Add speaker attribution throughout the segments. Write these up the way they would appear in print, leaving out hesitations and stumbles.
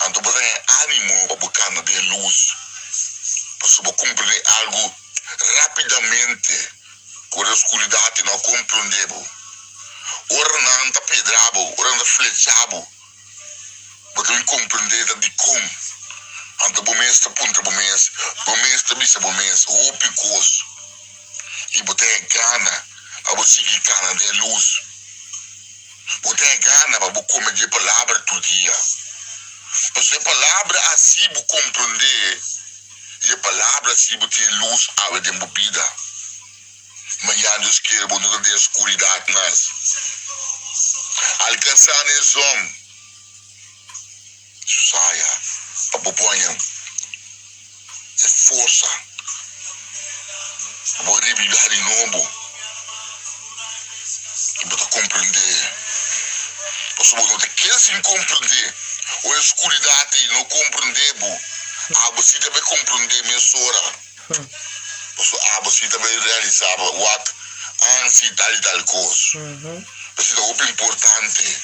Speaker 1: Então você tem ânimo para buscar na luz. Para você compreender algo rapidamente. Com a escuridão não compreendemos. Ora não está pedrado, ora não está flechado. Mas eu compreender de como. Então o mês está punta, o mês está bisa, o mês, o picoso. E você gana para você seguir cana de luz. Você gana para você comer de palavra todo dia. Porque a palavra assim você compreender. E a palavra assim você tem luz a de vida. Mas já Deus quer você de escuridão nas. Alcançar esse homem. Saia. Para ponha é força. Para reviver de novo. E para compreender. Porque você quer se compreender. Ou a escuridão não compreender. Você também compreender minha sora. Você também realizava o ato antes tal coisa. Isso é muito importante.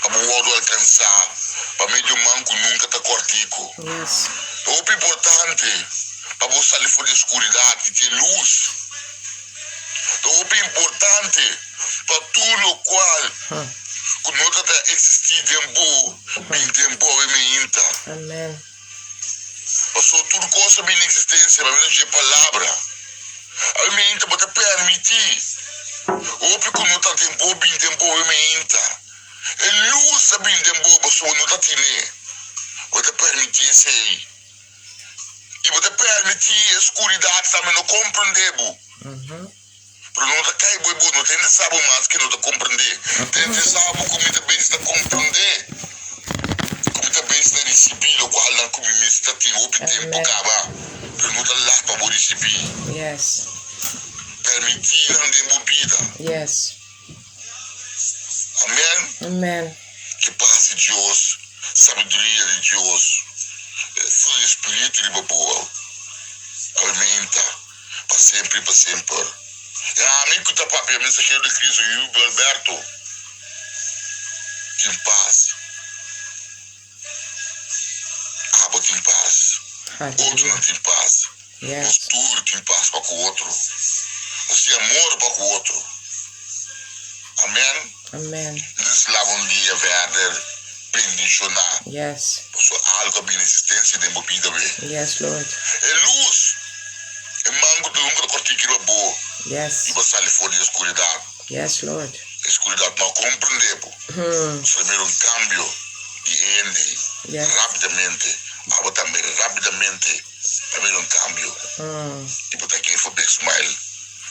Speaker 1: Para o outro alcançar. Para meio manco nunca está cortico. É muito importante. Para você sair fora da escuridão e ter luz. É muito importante. Para tudo o qual quando não está existindo tempo, bem tempo é minha.
Speaker 2: Amém.
Speaker 1: Porque tudo coisa bem existência, para mim é palavra. A minha pode permitir. Ou porque não está tempo, bem tempo é minha. E luz é bem tempo, você não está tendo. Pode permitir isso aí. E pode permitir a escuridão também não compreender. Porque não está caindo, não tem de saber mais que não está compreender. Tem de saber como também está compreender. Como também está receber, o qual não como me está tendo o tempo acaba. Porque não está lá para você receber.
Speaker 2: Yes.
Speaker 1: Permitir não ter vida.
Speaker 2: Yes.
Speaker 1: Amém?
Speaker 2: Amen.
Speaker 1: Que paz de Deus, sabedoria de Deus, fruto do Espírito de boa, alimenta para sempre e para sempre. Amém que está papo, a mensageiro de Cristo e o Alberto. Tem paz. Aba tem paz. Outro não tem paz.
Speaker 2: Yes.
Speaker 1: Postura tem paz para com o outro. Você amor para com o outro. Amém?
Speaker 2: Amen.
Speaker 1: Eles lavam dia verde, bendicionar.
Speaker 2: Yes.
Speaker 1: Por algo bem existência de movida bem.
Speaker 2: Yes, Lord.
Speaker 1: É luz. É mango de nunca cortar que boa.
Speaker 2: Yes.
Speaker 1: E você ali fora da escuridão.
Speaker 2: Yes, Lord.
Speaker 1: A escuridão não compreende. Você primeiro cambio de ende.
Speaker 2: Yes.
Speaker 1: Rapidamente. Agora também rapidamente. Também cambio. E botar aqui for big smile.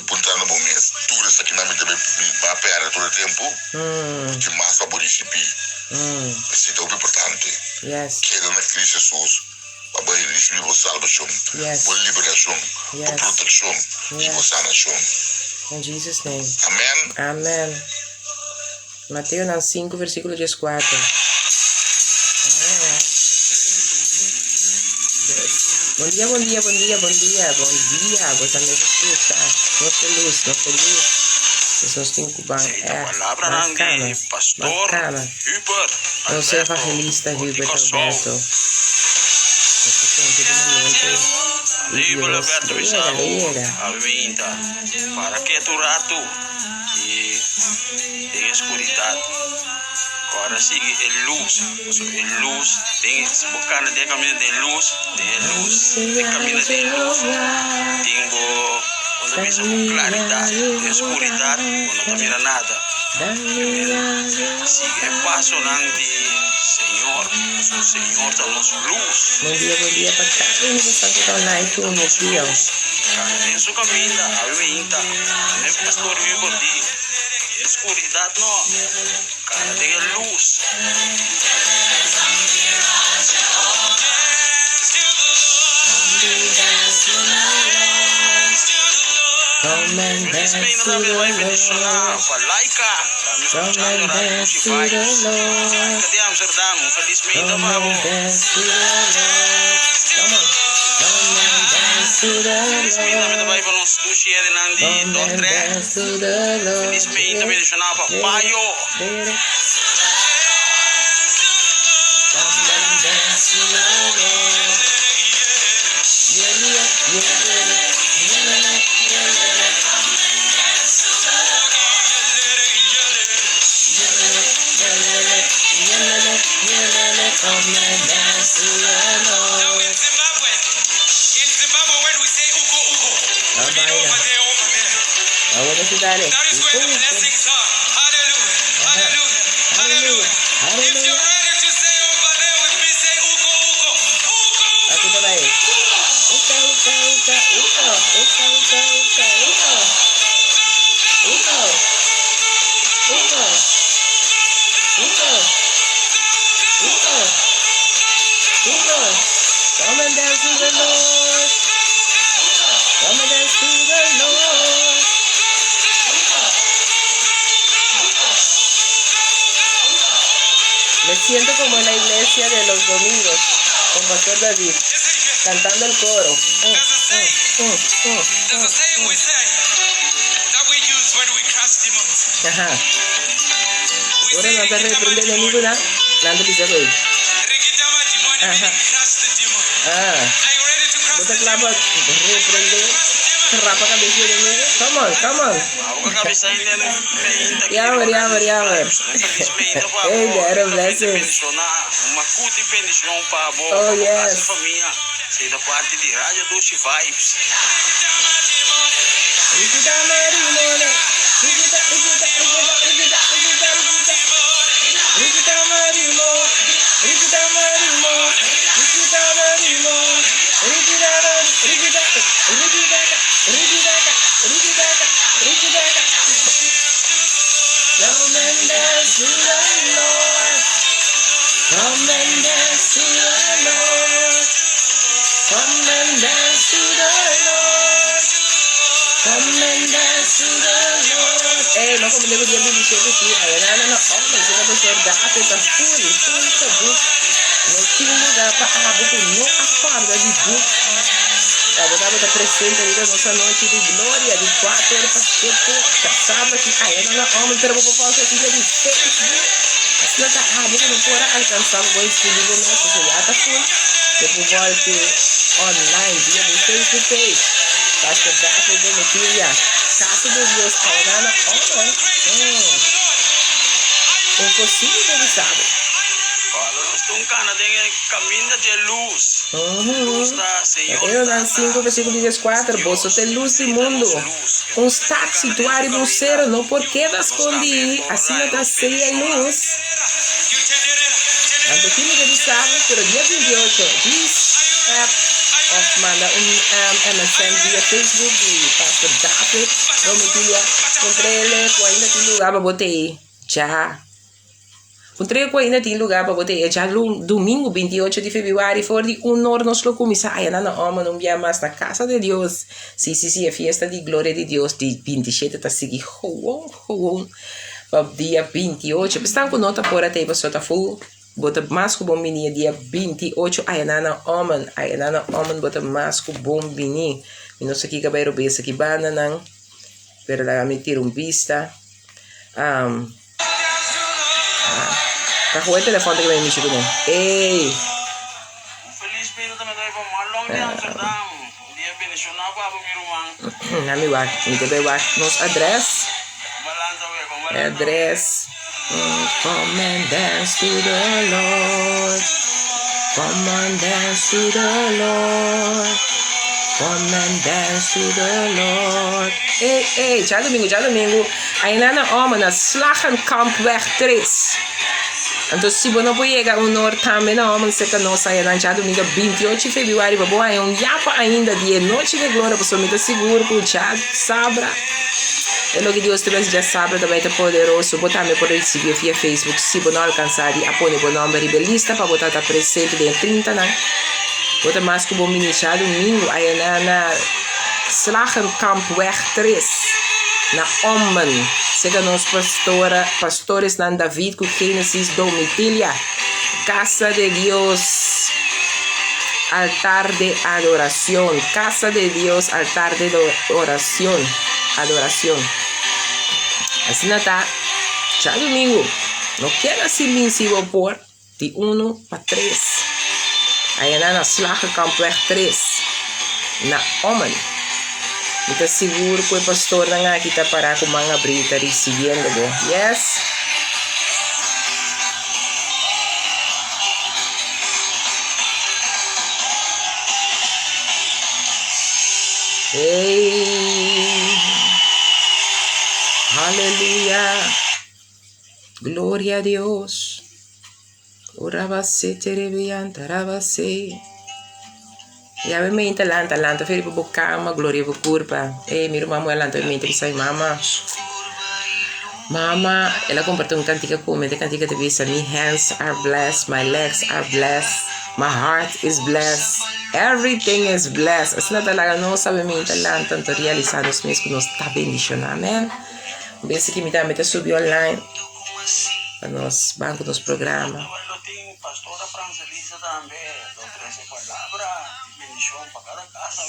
Speaker 1: Punta no momento. Tudo isso aqui na minha também vai perder todo o tempo. Porque mais para poder receber. Isso é muito importante.
Speaker 2: Yes.
Speaker 1: Queda na Cristo Jesus. Para receber a salvação.
Speaker 2: Yes.
Speaker 1: A liberação.
Speaker 2: Yes.
Speaker 1: A proteção. E a sanação.
Speaker 2: In Jesus' name.
Speaker 1: Amém.
Speaker 2: Amen. Mateus 5, versículo 14. Bom dia, bom dia, bom dia, bom dia, bom dia. Você me escuta. Não feliz. Jesus tem cubano. Bacana. Bacana. Eu sou evangelista Hilbert Alberto.
Speaker 3: Livro Alberto Bisau, alimenta para que tu rato e em escuridão. Agora sigue a luz, a luz, tem se buscar de caminho de luz, de caminho de luz, tenho quando visa claridade, de escuridão, quando não mira nada. Sigue o passo de Senhor, o Senhor dá-nos luz.
Speaker 2: Bom dia, pastor. Você está na iTunes aqui, ó.
Speaker 3: Em sua caminho, alimenta, nem pastor viu por ti. Escuridão não, cara, tem luz. Felizmente também vai bendicionar para laica, me escutando na Spotify. Cadê Amsterdam? Felizmente vamos. Felizmente também vai para nós sushi de Nandi, Dondre. Felizmente bendicionar para Paio.
Speaker 2: Come and dance to the Lord.
Speaker 3: Now in Zimbabwe when we say uko uko, we mean over there, over there.
Speaker 2: Ahora sí, dale.
Speaker 3: That is where the blessings are. Hallelujah, hallelujah, hallelujah. If you're ready to say over there with me, say uko uko, uko
Speaker 2: Aquí
Speaker 3: uko.
Speaker 2: está ahí. Uka, uka, uka, uka, uka, uka, uka, uka. Uka. Uka. Uka. Uka. Uka. Come and dance to the Lord. Come and dance to the Lord. Me siento como en la iglesia de los domingos con Pastor David cantando el coro.
Speaker 3: There's a saying we say that we use when we cast demons.
Speaker 2: Ajá.
Speaker 3: We
Speaker 2: Ahora
Speaker 3: say
Speaker 2: no te
Speaker 3: "Rikita
Speaker 2: reprende de
Speaker 3: majimoni."
Speaker 2: ninguna. Nando dice güey.
Speaker 3: Rikita majimoni meaning cast the demon.
Speaker 2: Ah.
Speaker 3: Are you ready to cast
Speaker 2: ¿No
Speaker 3: the
Speaker 2: te
Speaker 3: demon?
Speaker 2: clava? Reprende. Rapa cabeza de mí. Come on, come on.
Speaker 3: Ako kabisa hindi na meinta
Speaker 2: Yawer, yawer, yawer. Hey, there, blessings.
Speaker 3: Makuti bendisyon pa bo.
Speaker 2: Oh, yes.
Speaker 3: Sa família. Say da parte de Rádio Doce Vibes.
Speaker 2: Rikita marimona. Rikita, rikita, rikita, rikita, rikita, rikita. Rikita marimo. Rikita marimo. Rikita marimo. Rikita, rikita, rikita, rikita, rikita, rikita. Come and dance to the Lord. Come and dance to the Lord. Come and dance to the Lord. Come and dance to the Lord. Eh, no como devo dire di scelte qui, no, oh, se la persona da a testa full, no tinha lugar para buco, não acorda de buco. A botava está presente aí da nossa noite de glória, de 4 horas para 7, já sabe que não, homem, pero vou fazer aqui de Facebook. Assim não tá, buco não pode alcançar o bom espírito nosso, que já está full. Depois volte online, via do Facebook page. Pastor David Domitilha, Casa de Deus, Aurana, impossível de saber.
Speaker 3: Nung ka na din caminho de luz. Luz da Senhor.
Speaker 2: Eu na 5, versículo 14, vos sois luz do mundo. Constate situar em ser, não porque das escondi, assim da ceia em luz. Anto química de sábado, pero dia 28, this app of manda MSN via Facebook de Pastor David Domitilha. Encontrei ele, ainda tem lugar para botar aí. Já. Encontrei que ainda tem lugar para botar aí. Já domingo 28 de fevereiro, fora de 1 hora, nós lo começamos. Ai, não via mais na casa de Deus. Sim, a festa de glória de Deus de 27 está seguindo. Para dia 28. Estão com nota fora, tem para soltar full. Bota mais com bom menino dia 28. Ai, homem, bota mais com bom menino. E não sei o que vai roubar essa aqui, banana. Pero la meter vista. Carro o telefone que vai me chico, né? Ei!
Speaker 3: Feliz Pedro também vai para Malong de Amsterdam. Dia bendicionado para o meu irmão.
Speaker 2: Nami wak, hindi ba wak? Nos address? Address. Come and dance to the Lord. Come and dance to the Lord. Come and dance to the Lord. Hey, já domingo. Aí na homem na Slagenkampweg 3. Então se você não pode chegar um hora também na homem se que não sai na já domingo 28 de fevereiro, para boa um yapa ainda dia noite de glória, para somente seguro que já sabra. É lo que Deus te já sabe também é poderoso. Botar me por receber via Facebook. Se você não alcançar, aponte o nome rebelista para botar presente de 30 não. Bota mais que bom ministrar domingo aí na Slagenkampweg 3 na Ommen. Sega nos pastores na David com Gênesis Domitilha. Casa de Deus, altar de adoración. Casa de Dios, altar de oración. Adoración. Assim não tá. Já domingo. Não quero silencioso por de 1 para 3. Aí na Slagenkampweg 3. Na Ommen. Kita seguro que o pastor na nga kita para com mga brita recebiendo bo. Yes. Hey. Aleluya. Gloria a Dios. Orabase terebianta rabase. Ya me mente lanta feri bu cama gloria bu curpa. Mi irmã mo lanta me mente sai mama. Mama, ela compartilhou cantiga comigo, cantiga de vista. My hands are blessed, my legs are blessed, my heart is blessed, everything is blessed. Assim talaga não sabe me mente tanto realizar os meus que nós tá bendicionando, amém. Bem que me dá me subir online. Para nós banco nos programa.
Speaker 3: Pastora Francelisa também, dou 13 palavras, bendição para cada casa,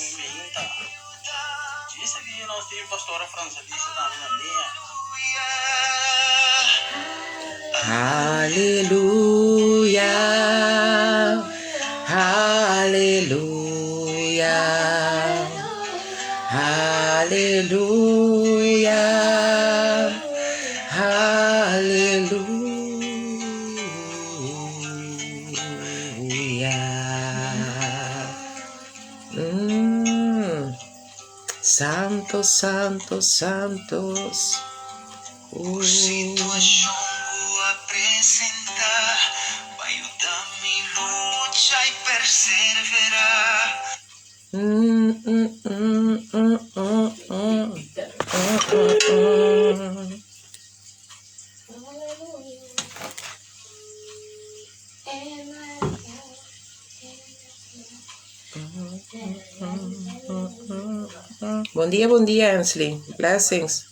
Speaker 3: diz que nós temos pastora Francelisa também na minha.
Speaker 2: Aleluia, aleluia, aleluia, aleluia. Santos, santos, santos.
Speaker 4: Por situação vou apresentar, vai ajudar me luta e perseverar.
Speaker 2: Bom dia, Ansley. Blessings.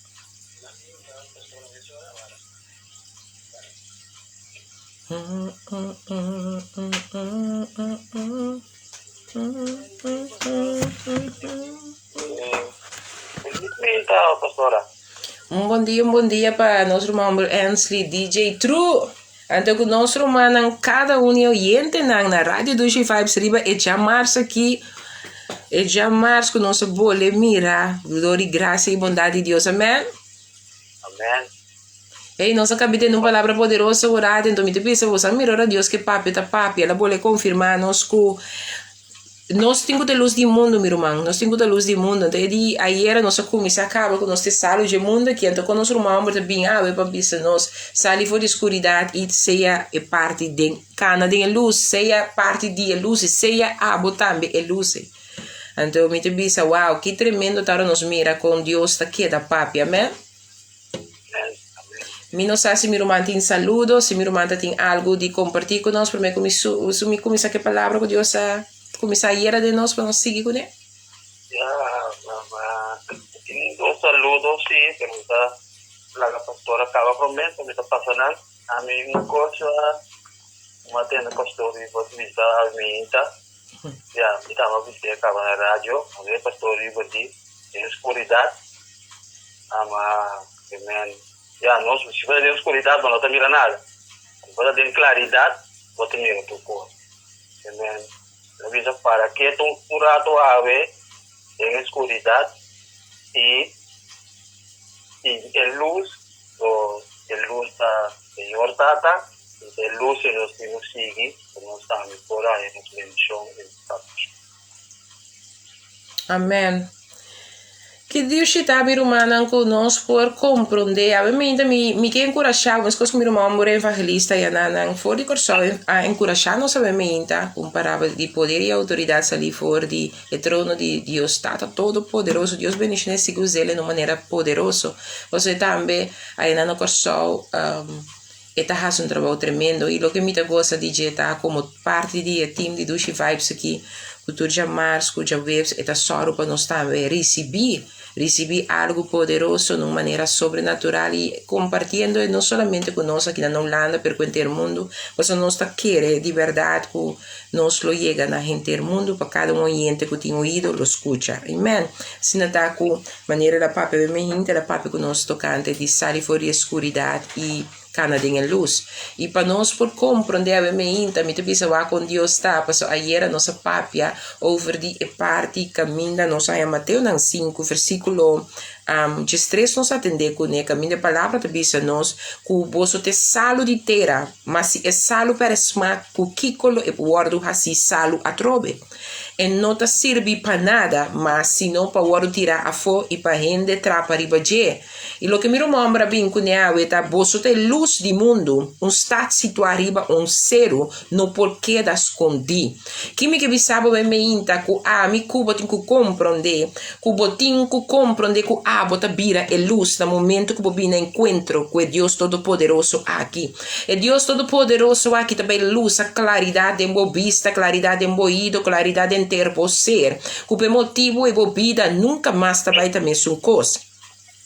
Speaker 3: Pastora.
Speaker 2: Bom dia para nosso irmão Ansley, DJ True. Então, que nosso irmão, cada oyente na Rádio 2Vibes Riba, e já março aqui, e já março que nós bole mira, glória, graça e bondade de Deus. Amém?
Speaker 3: Amém.
Speaker 2: E nós acabamos de ter uma palavra poderosa orada, então me pensa, você mirar a Deus que papi, ela pode confirmar nós que nós temos a luz do mundo, meu irmão, nós temos a luz do mundo, então aí nós começamos a acabar com nós salos do mundo aqui, então quando nosso irmão também para pensar nós sair fora da escuridão e seja parte de cana de luz, seja parte de luz, seja abo também é luz. Então me pensa, uau, que tremendo estar nos mira com Deus aqui da papi, amém? Me não sei se meu irmão tem saludo, se meu irmão tem algo de compartilhar conosco, para mim começar que palavra que Deus começar a ir de nós para nós seguir com ele.
Speaker 3: Tem dois saludos, sim, que a pastora acaba promessa, me está passando a mim uma coisa, uma tenda pastor e vou me dar a minha, já, me estava vestindo acaba na rádio, a pastor e vou dizer, em escuridão, amém. Já, nós, se vai ter escuridão, não está mirando nada. Se vai ter claridade, vou ter mirado tu corpo. Amém. Avisa para que tu curado ave em escuridão e a luz da Senhor Tata, e a luz que nós temos seguir, que nós estamos por aí, nos bendição e
Speaker 2: Amém. Que Deus está meu irmão conosco por compreender. A mim me quer encorajar, mas coisas que meu irmão é evangelista e não for de coração a encorajar nossa mente, comparável de poder e autoridade ali fora de trono de Deus está todo poderoso. Deus bendice seguir ele de uma maneira poderosa. Você também aí no coração está fazendo um trabalho tremendo e o que me gosta de estar como parte do time de 2Vibes aqui, que já março, já webs, está só para nós também receber algo poderoso de uma maneira sobrenatural e compartilhando não somente conosco aqui na Holanda, per quanto mundo, mas nós queremos de verdade que nós lo chega na gente do mundo para cada oyente que tem ouído, lo escuta. Amém? Se não está com maneira da papi, a papi que nós tocante de sair fora da escuridão e cana de luz. E para nós por compreender a mente, me pensa com Deus está, passou ayer a nossa papia over de parte caminha, nós aí Mateus 5, versículo de stress nos atender com ele, caminho de palavra te bisa nós, que você te salo de terra, mas se é salo para esmar, que kikolo e guardo assim salo a trobe. E não te serve para nada, mas se não para guardo tirar a fo e para rende trapa riba je. E lo que me remembra bem com ele, tá, você te luz do mundo, está situado riba zero, no porquê da escondi. Que me que bisabo bem me inta, que me cubo tem que compreender, que bota vira e luz no momento que bobina encontro com Deus Todo-Poderoso aqui. E Deus Todo-Poderoso aqui também luz, a claridade em boa vista, claridade em boido, claridade em ter ser. Que motivo e bobida nunca mais também também são coisas.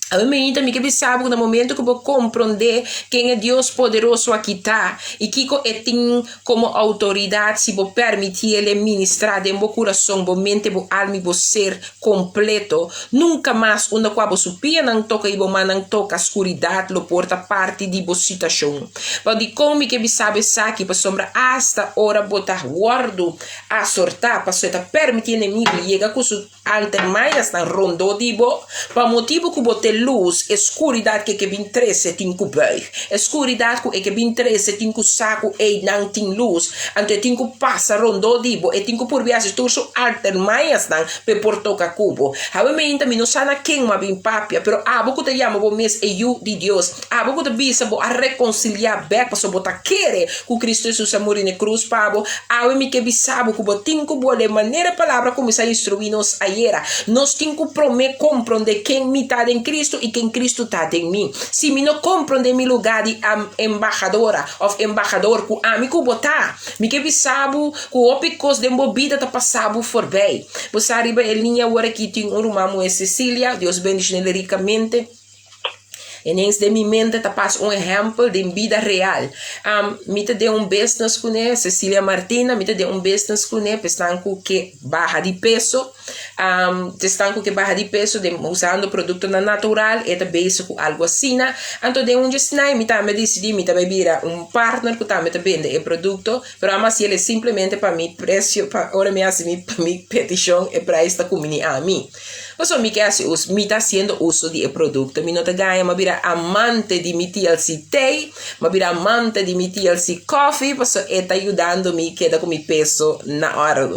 Speaker 2: A mim também que sabe que no momento que eu compreender quem é Deus poderoso aqui está e que ele tem como autoridade se vou permitir ele ministrar em meu coração, meu mente, meu alma e meu ser completo, nunca mais uma coisa você supia não toca e você não toca a escuridade, lo porta parte de boa situação. Mas de como que sabe aqui para sombra hasta hora botar guardo a sortar para você permitir inimigo chega com su alter mais na rondo de bo para motivo que bote luz, escuridade que vem 13 tem que bem, escuridade que vem 13 tem que saco e não tem luz, ante tem que passa rondo de bo e tem que por viagem turso alter mais não pe portoca cubo. Habe me ainda não sana quem ma bem papia, pero abo que te chama bo mes e you de Deus, abo que te bisa bo a reconciliar back para so botar querer que Cristo Jesus a morrer na cruz pabo, abo me que bisabo que bo tem que bo de maneira palavra como se instruir nos ayer, nós tem que prometer compreender quem me está em Cristo e quem Cristo está em mim. Se me não compreender meu lugar de embaixadora ou embaixador que a mim que botar, me que bisabo que o opicos de embobida tá passado for bem. Você arriba em linha agora que tem um irmão em Cecília, Deus bendiga ele ricamente. E nens de minha mente te passa exemplo de vida real. Me te deu business com ele, Cecília Martina, me te deu business com ele, estanco que barra de peso, estanco que barra de peso, usando produto natural, e também com algo assim. Então, de onde sinai, me decidi, me vira partner que também te vende o produto, pero mas ele simplesmente para mim, preço, para me assumir, para mim, petição, e para esta comunidade a mim. Mas me que me está haciendo uso de produto, me não te ganha, me vira amante de mi TLC Tea, me vira amante de mi TLC Coffee, porque está ajudando-me queda com mi peso na hora.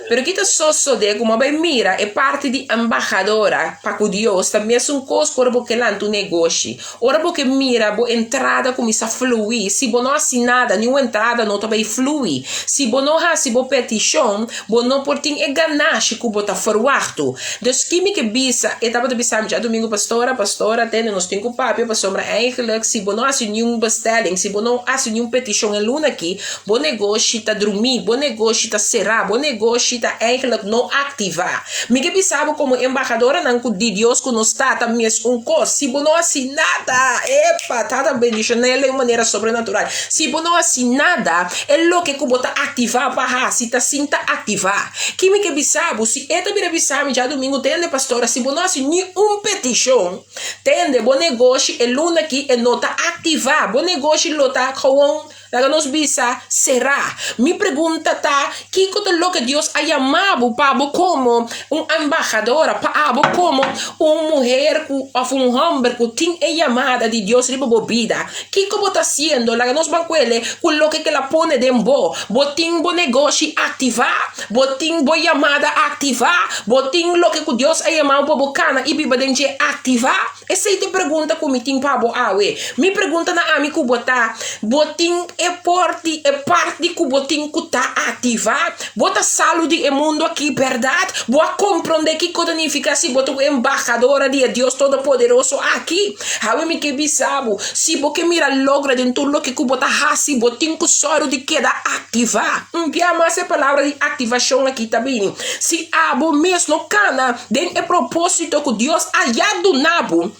Speaker 2: Pero kita sosso de como bem mira é parte de embaixadora para que Deus também é coisa para porque lá tu negócio. Ora porque mira bo entrada começa a fluir. Se bo não assinada nenhuma entrada não também flui. Se bo não ha se bo petição, bo não por tem é ganache que bo tá forwarto. Dus kimi que bisa etapa de bisa já domingo pastora tem nós tem com papo para sombra eigenlijk se bo não assin nenhum bestelling, se bo não assin nenhum petição em luna aqui, bo negócio tá dormir, bo negócio tá será, bo negócio está eigenlijk não ativar. Me que sabe como embaixadora não de Deus que nos está também coisa. Se não assim nada, epa, tá também de de maneira sobrenatural. Se não assim nada, é lo que bota ativar para se tá sinta ativar. Que me que sabe se eta bira sabe já domingo tende pastora, se não assim nenhum petição, tende bom negócio é luna aqui é nota ativar, bom negócio lota com Daga nos bisa será. Mi pregunta tá, que lo que Dios ha llamado para como embajadora, para como mulher o homem que tem llamada de Dios riba vida. Que como está haciendo? Daga nos banquele, con lo que la pone dembo. Botin bo negocio activar, botin bo llamada activar, botin lo que Dios ha llamado para bocana e biba denje activar. Essa te pergunta como tem para bo awe. Mi pergunta na ami ku bota, botin é parte que botin que tá ativar, bota saúde e mundo aqui, verdade? Boa compreender que significa se bota embaixadora de Deus Todo-Poderoso aqui. Hawe me que bisabo, se boque mira logra dentro lo que bota hasi, botin que soro de queda ativar. Piama essa palavra de ativação aqui também. Se abo mesmo cana, den é propósito que Deus há do nabo.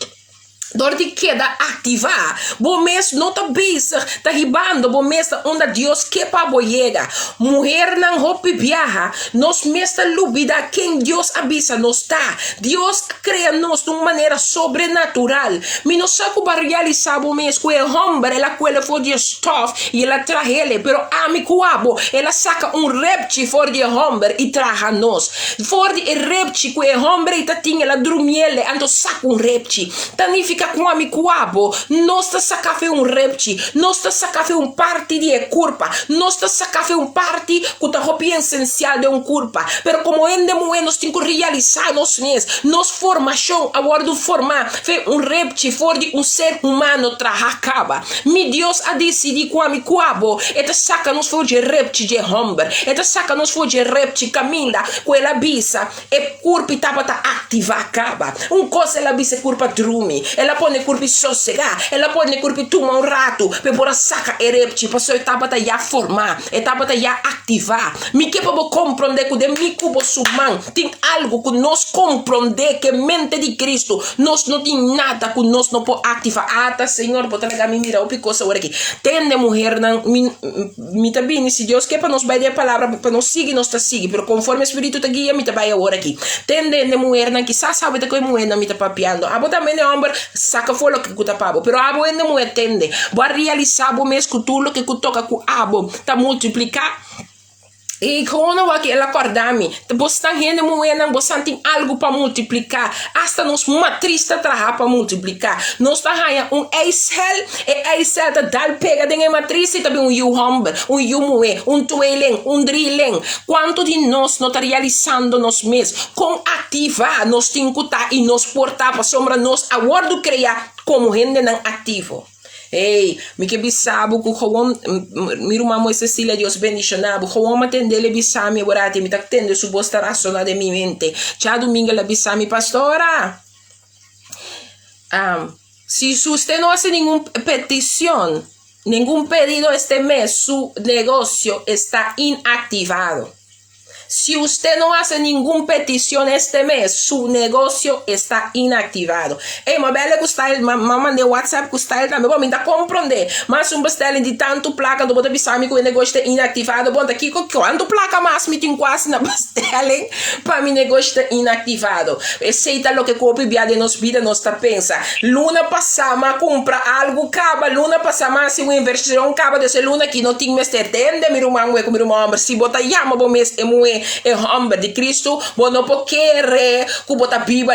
Speaker 2: door die queda ativar, bom mês não tá bezig, tá ribando, bom mês onde Deus quer para boiega, mulher não hope viaja, nos mês tá lubida quem Deus avisa nos tá, Deus cria nos de uma maneira sobrenatural, me não sabe para realizar bom mês que o homem, ela coelha for de stuff e ela traz ele, pero amigo abo, ela saca repte for de homem e traz nos, for de repte que o homem tá tinha ela dormiele, ando saca repte, tanifica com amigo abo, nós tá saca repte, nós tá saca parte de culpa, nós tá saca parte que tá roupa essencial de culpa, pero como ende moe nós tem que realizar nos mês, nos formação, agora do formar, fe repte for de ser humano acaba, mi Deus a decidir com amigo abo, eta saca nos for de repte de homem, eta saca nos for de repte caminha, com ela bisa, e culpa tava tá ativa acaba, coisa ela bisa culpa drumi, ela pode curpi sossegar, ela pode curpi tomar rato, para saca repte, para sua etapa tá já formar, etapa tá já ativar. Me que para compreender que de mi cubo suman tem algo que nós compreender que mente de Cristo, nós não tem nada que nós não pode ativar. Ah, tá Senhor, pode tragar me mira o picosa agora aqui. Tende mulher não me tá bem, se Deus quer para nos vai a palavra para nos seguir, nós tá seguir, pero conforme o Espírito tá guia, me tá vai agora aqui. Tende mulher não que sabe que mulher não me tá papiando. Abo também é homem saca fora que cuta pabo, pero abo ainda não entende. Vai realizar o mesmo tudo que toca com abo, tá multiplicar. E quando aqui ela acordar-me, você está rende moeda, você tem algo para multiplicar. Hasta nos matriz está trabalhando para multiplicar. Nós está ganhando Excel, e Excel está dando pega dentro da matriz e também humber, moe, toelen, drilling. Quanto de nós não está realizando nos meses? Com ativar, nós temos que estar e nos portar para sombra nós agora criar como rende não ativo. Ei, me que bisabo que o meu irmão Cecília Deus bendicionado, o homem atendele bisami agora me tá tendo su bosta racional de mi mente. Tchau domingo la bisami pastora. Si usted no hace ninguna petición, ningún pedido este mes, su negocio está inactivado. Si usted no hace ninguna petición este mes, su negocio está inactivado. Ei, mas bela gostar, mamãe de WhatsApp gostar também. Bom, ainda compreender. Mas bestellen de tanto placa do botar bisami que o negócio está inactivado. Bom, daqui quanto placa mais me tem quase na bestellen para mi negócio está inactivado. Aceita lo que copi via de nos vida nos tá pensa. Luna passama compra algo caba, luna passama se uma inversão caba desse luna que não tem mais tende meu irmão com meu irmão, se botar yama bom mês é homem de Cristo, bom não pode querer que botar riba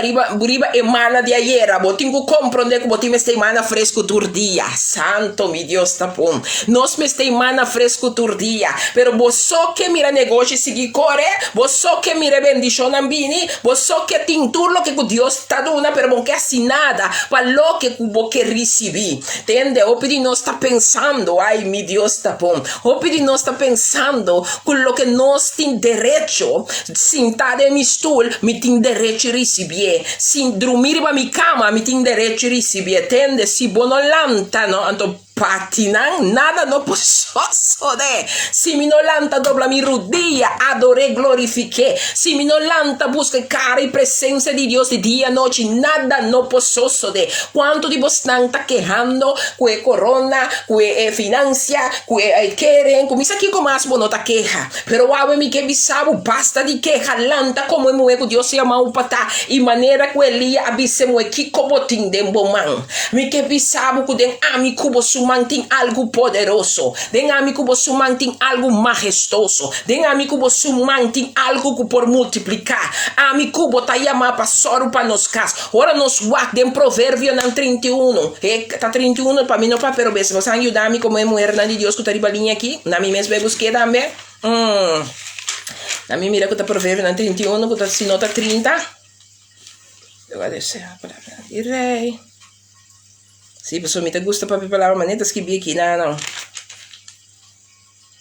Speaker 2: emana de ayer, bom tem que compreender que botar este emana fresco todo dia. Santo mi Deus tá bom. Nós me este emana fresco todo dia, pero vos só que mira negócio seguir corre, vos só que mira bendição ambini, vos só que tem tudo que Deus tá dando, pero bom que assim nada para lo que vos que receber. Entende? O pedi nós tá pensando, ai mi Deus tá bom. O pedi nós tá pensando com lo que nós tem direito, sentar em mi stool, me tem direito receber. Se dormir para mi cama, me tem direito receber. Entende? Se bonolanta, no, então patinan, nada no posso de. Se mi nolanta dobla mi rodilla, adore, glorifique. Se mi nolanta busca cara e presença de Deus de dia e noite, nada no posso de. Quanto de vos estão quejando com a corona, com a financia, com a querem, com isso aqui como as bonota queja. Pero ave mi que bisabo, basta de queja, lanta como é moe que Deus se ama o patá, e maneira que Elia abisse moe que como tem de bomão. Mi que bisabo que den ami cubo tem algo poderoso, den amigo você tem algo majestoso, den amigo você tem algo que por multiplicar, amigo bota yama pasoro para nos cas, ora nos wak den provérbio na 31, tá 31 para mim não para pero você ajudar me como é mulher de Deus que tá ribalinha aqui, na mim mesmo busquei também, na mim mira que tá provérbio na 31, que tá se nota 30, eu vou descer a palavra de rei. Sim, pessoal, me gusta para falar manetas que vi aqui, não.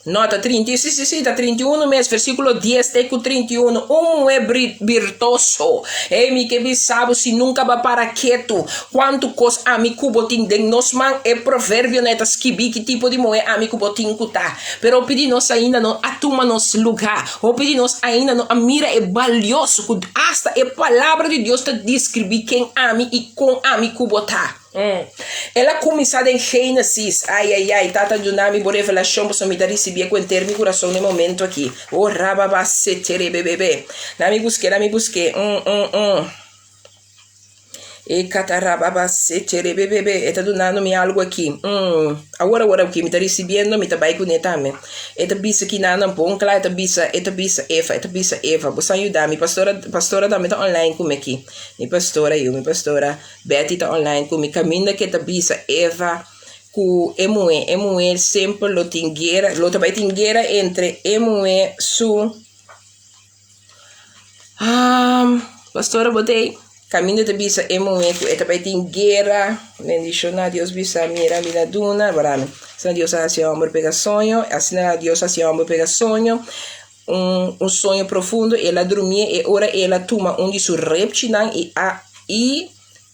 Speaker 2: Nota 30, sim, tá 31 mês, versículo 10, teco 31, é virtuoso, mi que bisabo se nunca vai para quieto, quanto cos amigo botin den nos man, provérbio netas que vi que tipo de moe amigo botin cutar, pero pedi nos ainda não atuma nos lugar, ou pedi nos ainda não a mira é valioso, hasta a palavra de Deus te descrever quem ami e com amigo botar. Ela começada em Gênesis. Ai, tata Junami, por revelação, posso me dar receber com ter meu coração no momento aqui. Oh, rababa, setere, bebê. Não me busquei. E catarababa, setere, bebê. Está dando-me algo aqui. Agora, o que me está recebendo, me está bem com também. Eta bisa que não bom, claro, eta bisa Eva. Você ajudar-me, pastora também está online comigo aqui. Minha pastora Betty está online comigo. Caminha que eta bisa Eva. Ku emue sempre lo também tinguera entre emue su pastora botei caminho de bisa emue ku eta também tinguera bendición a Dios bisa mira duna barame sana Dios hacia amor pega sonho assim Dios hacia amor pega sonho sonho profundo ela dormia e ora ela toma de su reptinan e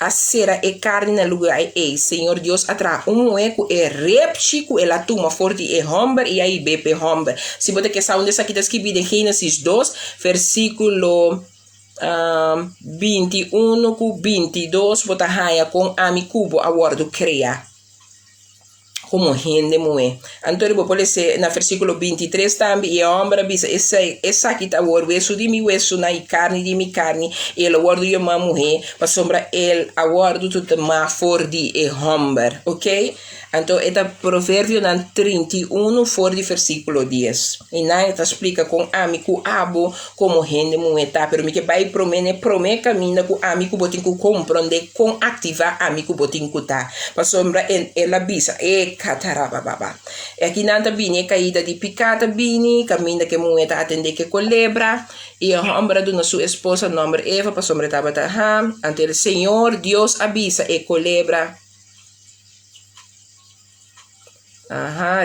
Speaker 2: a cera e carne no lugar Senhor Deus atrás eco é reptico ela toma forte e homem e aí bebe homem se você quer saber onde está escrito em Gênesis 2 versículo 21 com 22 bota raia com amicubo a word crea como gente moe. Então, pode ser na versículo 23 também, e a ombra bisa, essa aqui tá o hueso de mi hueso, na carne de mi carne, e o word de uma mulher, para sombra a word tudo mais forte e homem, ok? Então, é provérbio na 31, for de versículo 10. E não explica com amigo abo como gente moeta, pero me que vai promene caminha com amigo botin com compreender com ativar amigo botin com tá. Para sombra ela bisa e catarababa. E aqui nanta bini caída de picada bini, caminha que moeta atende que colebra. E a ombra de sua esposa, nome Eva, para sombra tabata ante o Senhor Deus avisa e colebra.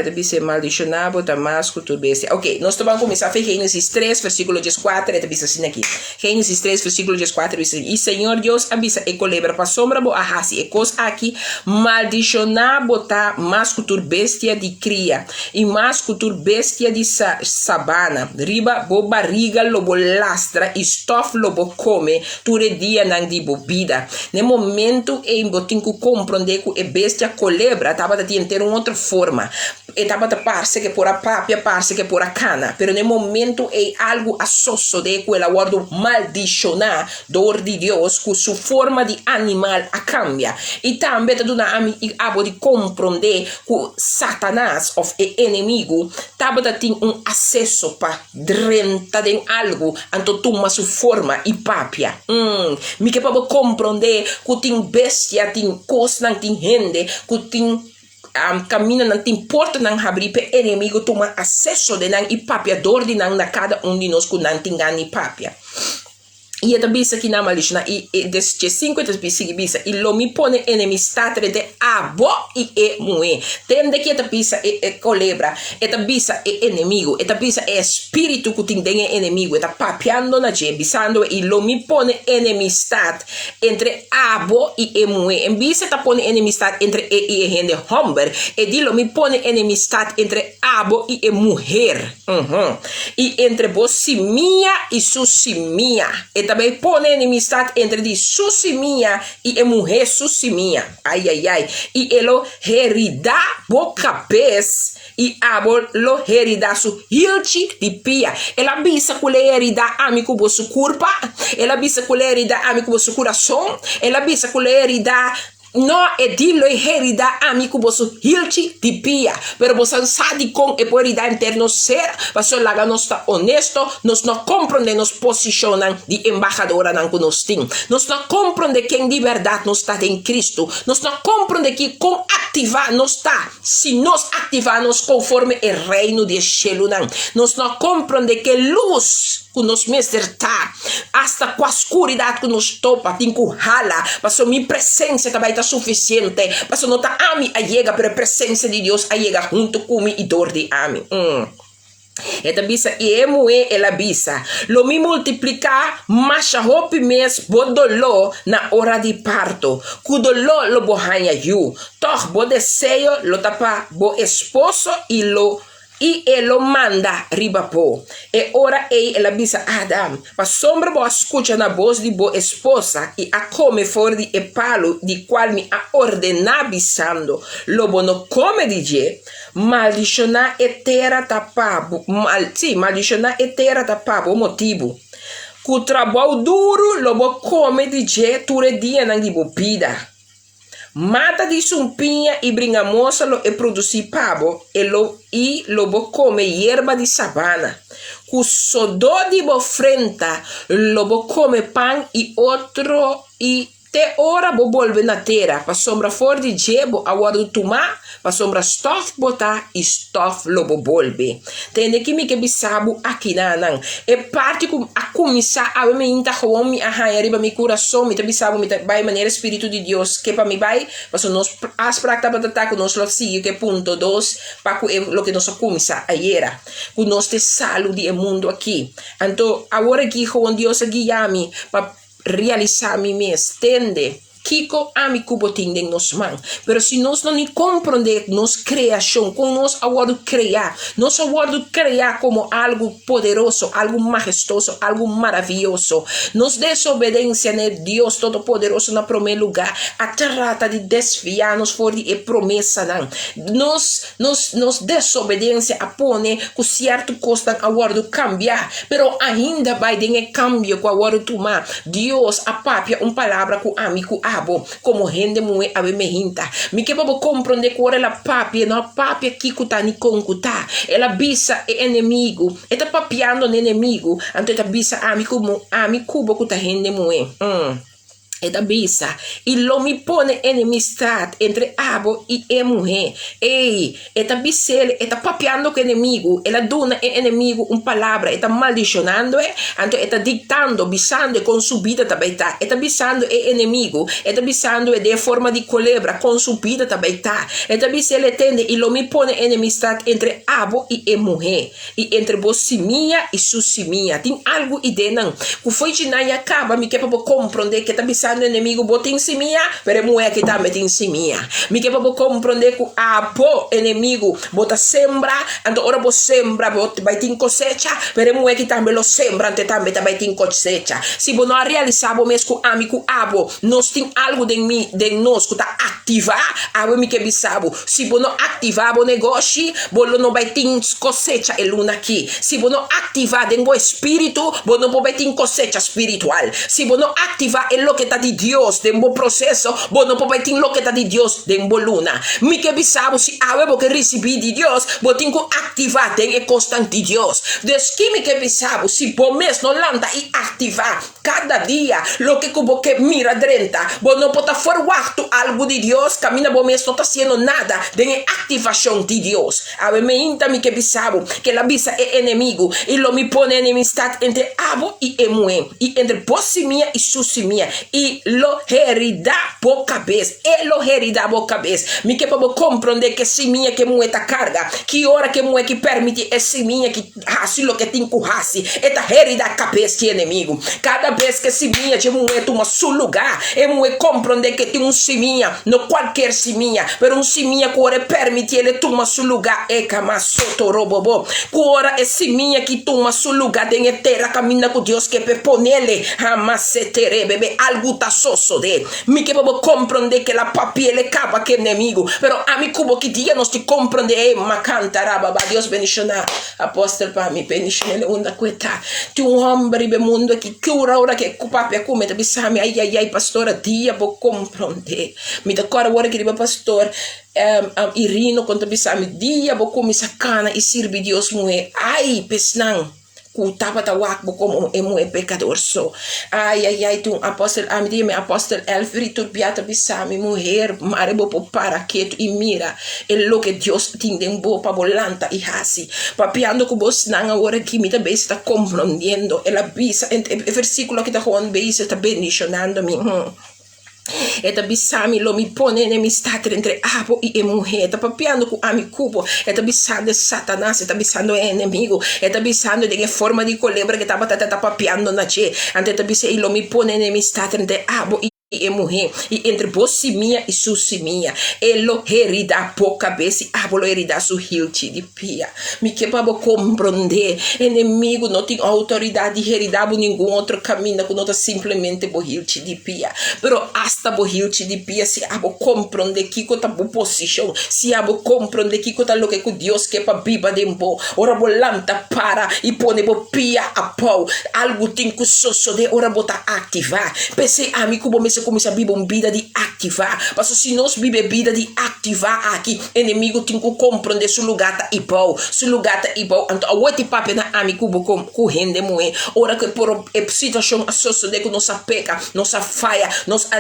Speaker 2: Deve ser maldicionado, damasco, tudo bem. Ok, nós vamos começar a Gênesis 3, versículo 14, deve ser assim aqui. Gênesis 3, versículo 14, diz assim, e Senhor Deus avisa e colebra para sombra bo ahasi e cos aqui, maldicionado tá mascutur bestia de cria, e mascutur bestia de sabana, riba bo barriga lobo lastra, e stof lobo come, ture dia nang di bobida. No momento em botinco compreender que é bestia colebra, tava de ter outra forma. Etapa de parse que por a papia, parse que por a cana, pero no momento é algo associo de que el aguardo maldicionar dor de Deus com sua forma de animal a cambia. E também te dá abo de compreender que Satanás ou inimigo também tem acesso para drentar em algo, então toma sua forma e papia. Me que para compreender que tem bestia, tem coisa, não tem gente, que tem caminho não te importa não abrir para inimigo toma acesso de não e papia dor de não na cada de nós que não tem ganho papia. E também isso aqui na maldição e desde 5 bisa e lo me pone enemistade entre abo e mulher. Tende que esta bisa é colebra, esta bisa é inimigo, esta bisa é espírito que tem inimigo, está papiando na gente, bisando e lo me pone enemistade entre abo e mulher. Em bisa está pone enemistade entre e gente homem, e di lo me pone enemistade entre abo e mulher. E entre simia e su simia. Também põe enemistade entre de susimia e a mulher susimia. Ai. E ele herida boca pés e abo lo herida su hilchi de pia. Ela bisa que ele herida amigo bo su culpa. Ela bisa que ele herida amigo bo su coração. Ela bisa que ele herida no e dillo e herida amigo bosu hilchi di pia pero bosan sadi con e puerida interno ser paso laga nos está honesto nos no comprende nos posicionan di embajadora nan nos ting nos no comprende que de verdade nos está en Cristo nos no comprende que con activar nos está si nos activamos conforme el reino de cielo nan nos no comprende que luz que nos está hasta com a escuridade que nos topa tem que rala paso mi presença também está suficiente paso não tá ami a llega pero a presença de Deus a llega junto comigo e dor de ami Eta bisa e moe ela bisa lo mi multiplicar masha hopi mes bodolo na hora de parto kudolo lo bohanya yu toch bo desejo lo tapa bo esposo e lo y él lo manda riba po. E ora él avisa Adam, pa sombra bo escucha na voz di bo esposa y a come for di e palo di qual mi ha ordenabisando, lo bono come dice, maldiciona e terra tapabo, maldiciona e terra tapabo motivo. Cu trabalho duro, lobo come dice, ture dia nang di bo pida. Mata di sumpinha e bringa moça e produzir pabo e lobo come hierba di sabana. Cu sodó di bo frenta, lobo come pan e outro e te ora bo volve na terra, pa sombra for di jebo awadu tuma, pa sombra stof bota e stof lobo volve. Tende que me que bisabu aqui nanang. E parte com a comissar a me inta gewoon mi aha riba mi coração mi te bisabu mi te vai maneira espírito de Deus que pa mi vai, pa so nos as prakta batata com nos lo sigue que ponto 2 pa ku lo que nos comissar ayera. Ku nos te saúde e mundo aqui. Então agora aqui gewoon Deus aqui yami pa realizar mi mes, tende Kiko ami kuboting ding nos man. Pero si nos não compreender nos criação, com nos aguardo criar como algo poderoso, algo majestoso, algo maravilhoso. Nos desobedência né Deus Todo-Poderoso na primeiro lugar, a trata de desviar-nos for de promessa não. Nos desobedência a pone com certo custa aguardo cambiar, pero ainda vai ter cambio com aguardo tomar. Deus a papia palavra com amigo como rende mue ave me hinta mi que babo compreender que la papia não papia que kutani concuta ela bisa é inimigo eta papiando no inimigo anto eta bisa amigo bo kuta rende mue eta bisa e lo mi pone enemistad entre abo e mulher eta bisele eta papiando com inimigo ela dona é inimigo palavra eta maldicionando anto eta dictando bisando com subida também tá eta bisando é inimigo eta bisando é de forma de culebra com subida também tá eta bisele tende e lo mi pone enemistad entre abo e mulher e entre bosimia e susimia tem algo ideia que foi de naia acaba me quer para compreender que eta bisando inimigo bota em cima, pero mulher que tá metendo em cima. Me que para compreender que a inimigo bota sembra, então ora você sembra, vai ter cosecha, pero mulher que também lo sembra, então também vai ter cosecha. Se você não realizar o mesmo amigo abo, nós tem algo de mim, de nós que tá ativar, abo me que bisabo. Se você não ativar o negócio, você não vai ter cosecha e luna aqui. Se você não ativar o espírito, você não vai ter cosecha espiritual. Se você não ativar o que tá de Deus, de um processo, você não pode ter o que tá de Deus, de uma luna. Me que bisabo se a que recebi de Deus, você tem que ativar tem constante de Deus. Desde que me que bisabo se você mesmo não lanta e ativar cada dia, lo que você mira dentro, você não pode forward algo de Deus, caminha você mesmo não está fazendo nada de ativação de Deus. A me inta me que bisabo que a bisa é inimigo e lo me põe enemistad entre abo e emuem e entre possimia e sussimia e lo herida por cabeça e lo herida por cabeça me que para compreender que simia que mueta carga que hora que mueta que permite esse minha que assim lo que tem que hasi eta herida cabeça que inimigo cada vez que simia que mueta uma seu lugar e mueta compreender que tem simia não qualquer simia pero simia que hora permite ele toma seu lugar e cama soto robobo que hora é simia que toma seu lugar tem terra caminha com Deus que peponele amasetere bebê algo tá soso de mi que vamos compreender que la papia le capa que inimigo pero a mi cubo que dia nos te compreender macantara baba Dios beniciona apóstol para mi beniciona onda queta tu hombre be mundo que cura ora que papia come te bisami ai pastora dia vou compreender mi da cora ora que riba pastor Irino conta bisami dia vou come sacana e sirve Deus moe ai pesnang kutapa tawak como emo pecador so ai tu apóstolo me apóstolo Elfri turbiata bisami mulher marebo para quieto e mira lo que Deus tem bo pa volanta e hasi papiando com vos nang agora que me também está compreendendo ela bisa versículo que tá com base está bendicionando me eta bisami lo mi pone enemistad entre abo e mulher eta papiando com amigo eta bisando Satanás eta bisando inimigo eta bisando de forma de culebra que tava papiando na che ante eta bisa lo mi pone enemistad entre abo e mulher, e entre você minha e suci minha, elo herida por cabeça, abolo herida su hilti de pia. Me que para compreender, inimigo não tem autoridade de heridar nenhum outro caminho, que não tá simplesmente por hilti de pia. Pero hasta por hilti de pia, se abo compreender que cota bu posição, se abo compreender que cota lo que Deus quer para biba dempo, ora bolanta para e pone bo pia a pau, algo tem que sosso de ora bota ativar. Pensei a mim como me começa a Bíblia vida de ativar. Mas se nós Bíblia vida de ativar aqui, inimigo tem que compreender seu lugar tá ipau, seu lugar tá ipau. Então a outra papo na ami cubo com rende moe. Ora que por situação associo de que nossa peca, nossa falha, nos a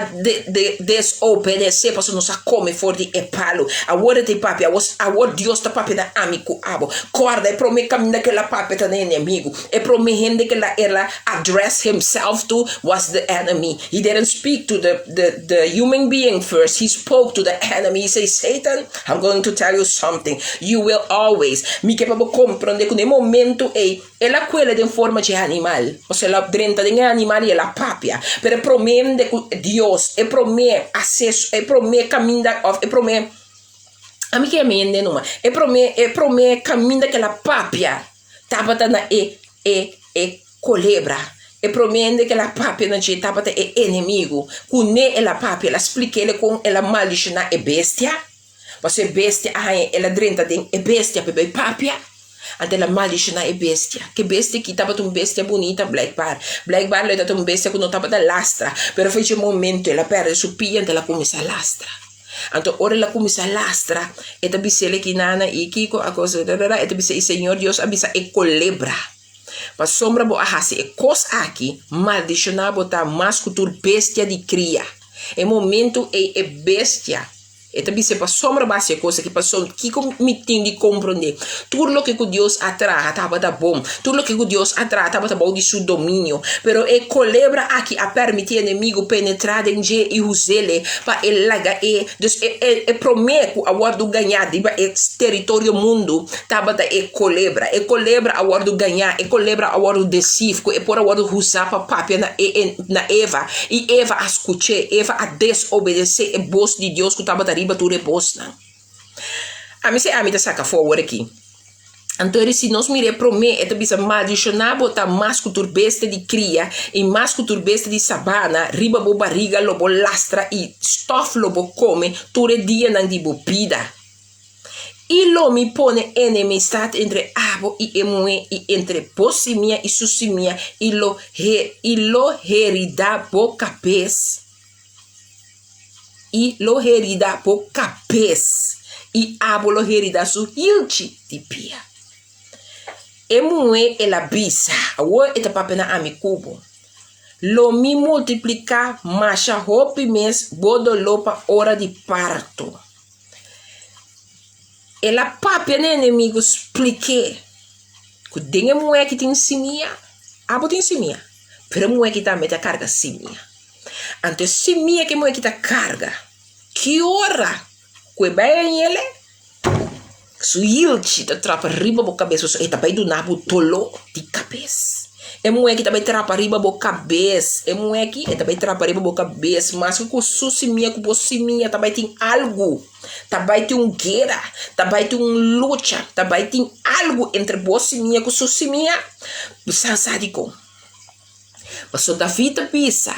Speaker 2: desobedecer, para nossa come for de epalo. A outra papo, a outra Deus tá papo na ami cu abo. Corda e prome caminho que la papo tá inimigo. E prome rende que ela address himself to was the enemy. He didn't speak to the human being first. He spoke to the enemy. He says, Satan, I'm going to tell you something. You will always. Me que para compreender que no momento ela quella de forma de animal. Ou seja, ela dentro de animal e ela papia. Pero promete que Deus, e promete acesso, e promete caminho, e promete a mim que é mende numa. E promete caminho daquela papia. Tabata na colebra. E promende que ela papia na gente tabata inimigo. Cune ela papia, ela explica ele com ela maldição é bestia. Você bestia, ela dentro de bestia bebê papia. Ante ela maldição é bestia. Que bestia que tabata bestia bonita Black Bar. Black Bar ela tabata bestia que não tabata lastra. Pero foi de momento ela perde su pia ante ela começa a lastra. Então, ora ela começa a lastra, e também se ele que nana e kiko a coisa, e também se o Senhor Deus avisa e colebra. Para sombra bo ahasi e cos aqui, maldicionar botar mais cultura bestia de cria. É momento é bestia. E também se para sombra base coisa que passou que me tem de compreender. Tudo o que Deus atrai estava da bom. Tudo o que Deus atrai estava da bom de seu domínio. Pero é colebra aqui a permitir inimigo penetrar em G e usá-lo para ele lagar e promete a guarda ganhar de território mundo. Estava da colebra a guarda ganhar, colebra a guarda decifco e por a guarda usar para papia na Eva. E Eva a escutar, Eva a desobedecer a voz de Deus que estava da tu reposta. A mim se a mim tá saca forward aqui. Então se nós mire promete é bisa maldicionar botar mais cultura besta de cria e mais cultura besta de sabana, riba bo barriga lobo lastra e stuff lobo come tudo dia não de bebida. E lo me pone enemistade entre abo e emue e entre possimia e sussimia e lo herida bo capes. E lo herida por capes e abolo herida su hilti de pia. E mue e la bisa, awo eta papena ami kubo. Lo mi multiplica masha hopi mes bodo lopa hora de parto. E la papena inimigo explique. Que dinge mue que tem simia, abo tem simia. Pero mue que tá meta carga simia. Antes se minha que moe que tá carga. Que hora? Que bem ele? Su ilchi tá trapa riba bo cabeça, e tá bem do nabo tolo de cabeça. É moe que tá bem trapa riba bo cabeça. É moe que tá bem trapa riba bo cabeça, mas que su se minha que você minha tá bem tem algo. Tá bem tem guerra, tá bem tem luta, tá bem tem algo entre você minha que su se minha. Sansadico. Mas o Davi tá pisa.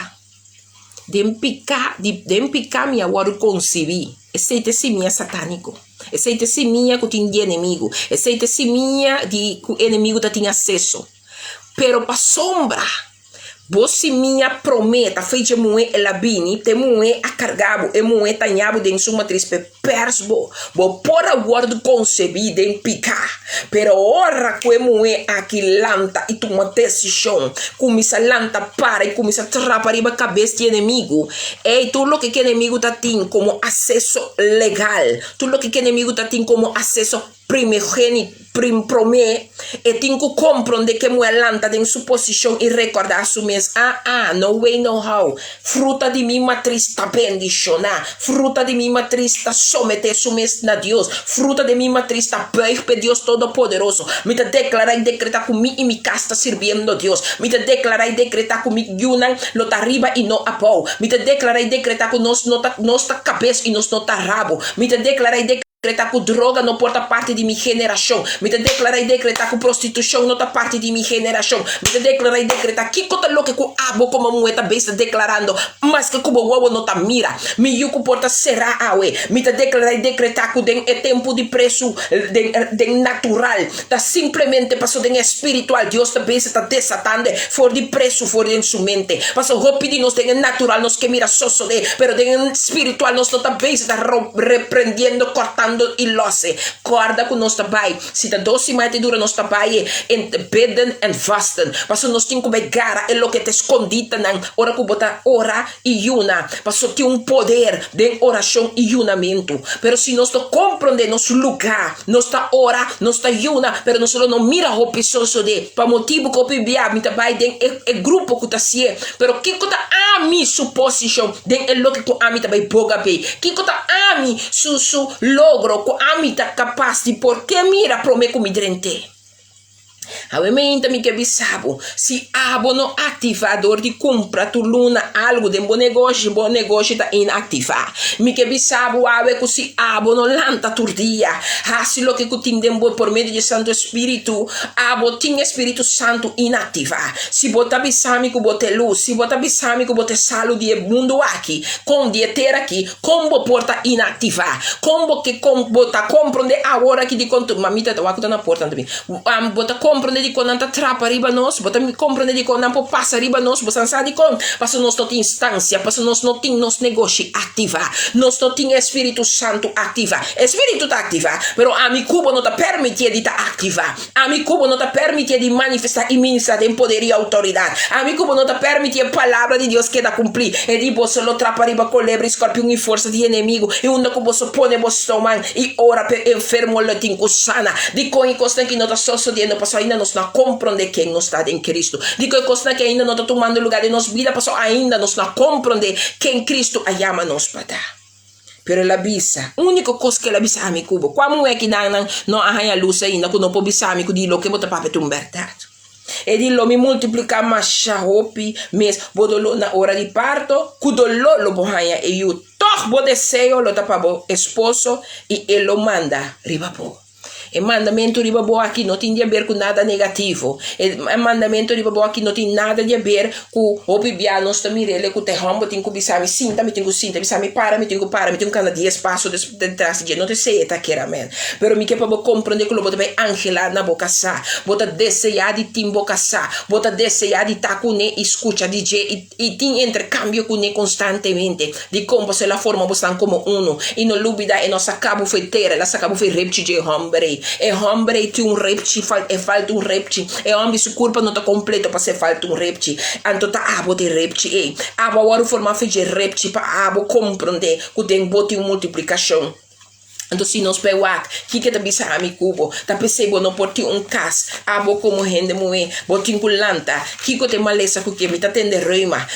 Speaker 2: Dem picar minha waro concebi. Esse é minha satânico. Esse é minha que tem de inimigo. Esse é minha de que o inimigo tá tem acesso. Pero para sombra, você minha prometa, feita moe ela bini, te moe a cargabo, e moe tanhabo de sua matriz pe persbo, bo por agora concebi de picar, pero ora que moe aqui lanta e toma decisão, começa lanta para e começa a trapar riba cabeça de inimigo, e tudo o que o inimigo tá tem como acesso legal, tudo o que o inimigo tá tem como acesso primogênito, promê, e tem que compreender que mulher lanta em sua posição e recordar su mês. No way, no how. Fruta de minha matriz está bendicionar. Fruta de minha matriz está someter su mês na Deus. Fruta de minha matriz está bem para Deus Todo-Poderoso. Me te declarar e decretar comigo e me casa está servindo a Deus. Me te declarar e decretar comigo yunan lo tá arriba e não apau. Me te declarar e decretar com nós não tá cabeça e nós não tá rabo. Me te declarar e decretar que droga não porta parte de minha geração. Me te declarar e decretar que prostituição não tá parte de minha geração. Me te declarar e decretar que cota louca que abo como moeda besta declarando, mas que como o não tá mira. Me yuco porta será awe. Me te declarar e decretar que den é tempo de preço de natural. Tá simplesmente passou de espiritual. Deus tá besta tá desatando for de preço for em sua mente. Passou rápido nós tem natural nós que mira só de, pero de espiritual nós não tá besta repreendendo, cortando e losse. Guarda com nós trabalho. Se tá 12 mais dura nós trabalho em beden and fasten. Passou nós tem que pegar é o que te escondita na hora que bota ora e yuna. Passou tem poder de oração e yunamento. Pero se nós não compreender nosso lugar, nós tá ora, nós tá yuna, pero nós não mira o pessoa de para motivo que o PBA me trabalho é grupo que tá se. Pero que tá a mi suposição de é o que a mi trabalho boga bem. Que tá a mi su logo ko amita capaz de porque mira prome com midrente. Obviamente mi que bisabo se abo no ativador de compra tu luna algo de bom negócio tá inativar. Mi que bisabo ave que se abo no lanta turdia. Assim lo que tem por meio de Santo Espírito, abo tem Espírito Santo inativar. Se bota bisami que bote luz, se bota bisami que bote salo de mundo aqui, com de ter aqui, como porta inativar. Como que bota compreender agora que de conto mamita tá aqui na porta também. Bota compreender de quando anta trapa riba nós, bota me compreender de quando não passa riba nós, você sabe de quando, passa nós não tem instância, passa nós não tem nos negócio ativar, nós não tem Espírito Santo ativar, Espírito tá ativar, pero a mi cubo não tá permitir de tá ativar, a mi cubo não tá permitir de manifestar e ministrar em poder e autoridade, a mi cubo não tá permitir a palavra de Deus que dá cumprir, e de você lo trapa riba com lebre, escorpião e força de inimigo, e onde que você põe você tomar e ora per enfermo lo tem sana, de com e costa que não tá só sodiando, passou ainda nos não compreender quem nós está em Cristo. Digo que que ainda não está tomando lugar de nossa vida, passou ainda nós não compreender quem Cristo ama nos para dar. Pero la bisa, única coisa que la bisa ami cubo, como é que não arranha luz ainda quando não pode bisa ami cubo, lo que bota para tum verdade. E di lo mi multiplica masha hopi mes bodolo na hora de parto, kudolo lo bohanya e you toch bo desejo lo tapa bo esposo e ele lo manda ribapo. E mandamento di Babbo aqui não tem a ver com nada negativo. E mandamento di Babbo aqui não tem nada a ver com o bibia nós também ele com terrombo tem que bisami sinta, me tem que sinta, bisami para, me tem que cada dia espaço detrás de não te sei tá queira men. Pero me que para compreender que lo bota bem angela na boca sa, bota desejar de tim boca sa, bota desejar de tá com ne escuta DJ e tem intercâmbio com ne constantemente. De como se la forma estão como uno e não lubida e nossa cabo foi ter, ela acabou foi repte de hombre. E homem tem repti, falta repti. E homem se culpa não está completo para ser falta repti. Então tá abo de repti. Abo agora formar de repti para abo compreender que tem bote multiplicação. Então se nós pegamos que tá bisami cubo, tá percebo não pode cas, abo como rende moe, botin culanta, que te malesa que me tá tende reuma,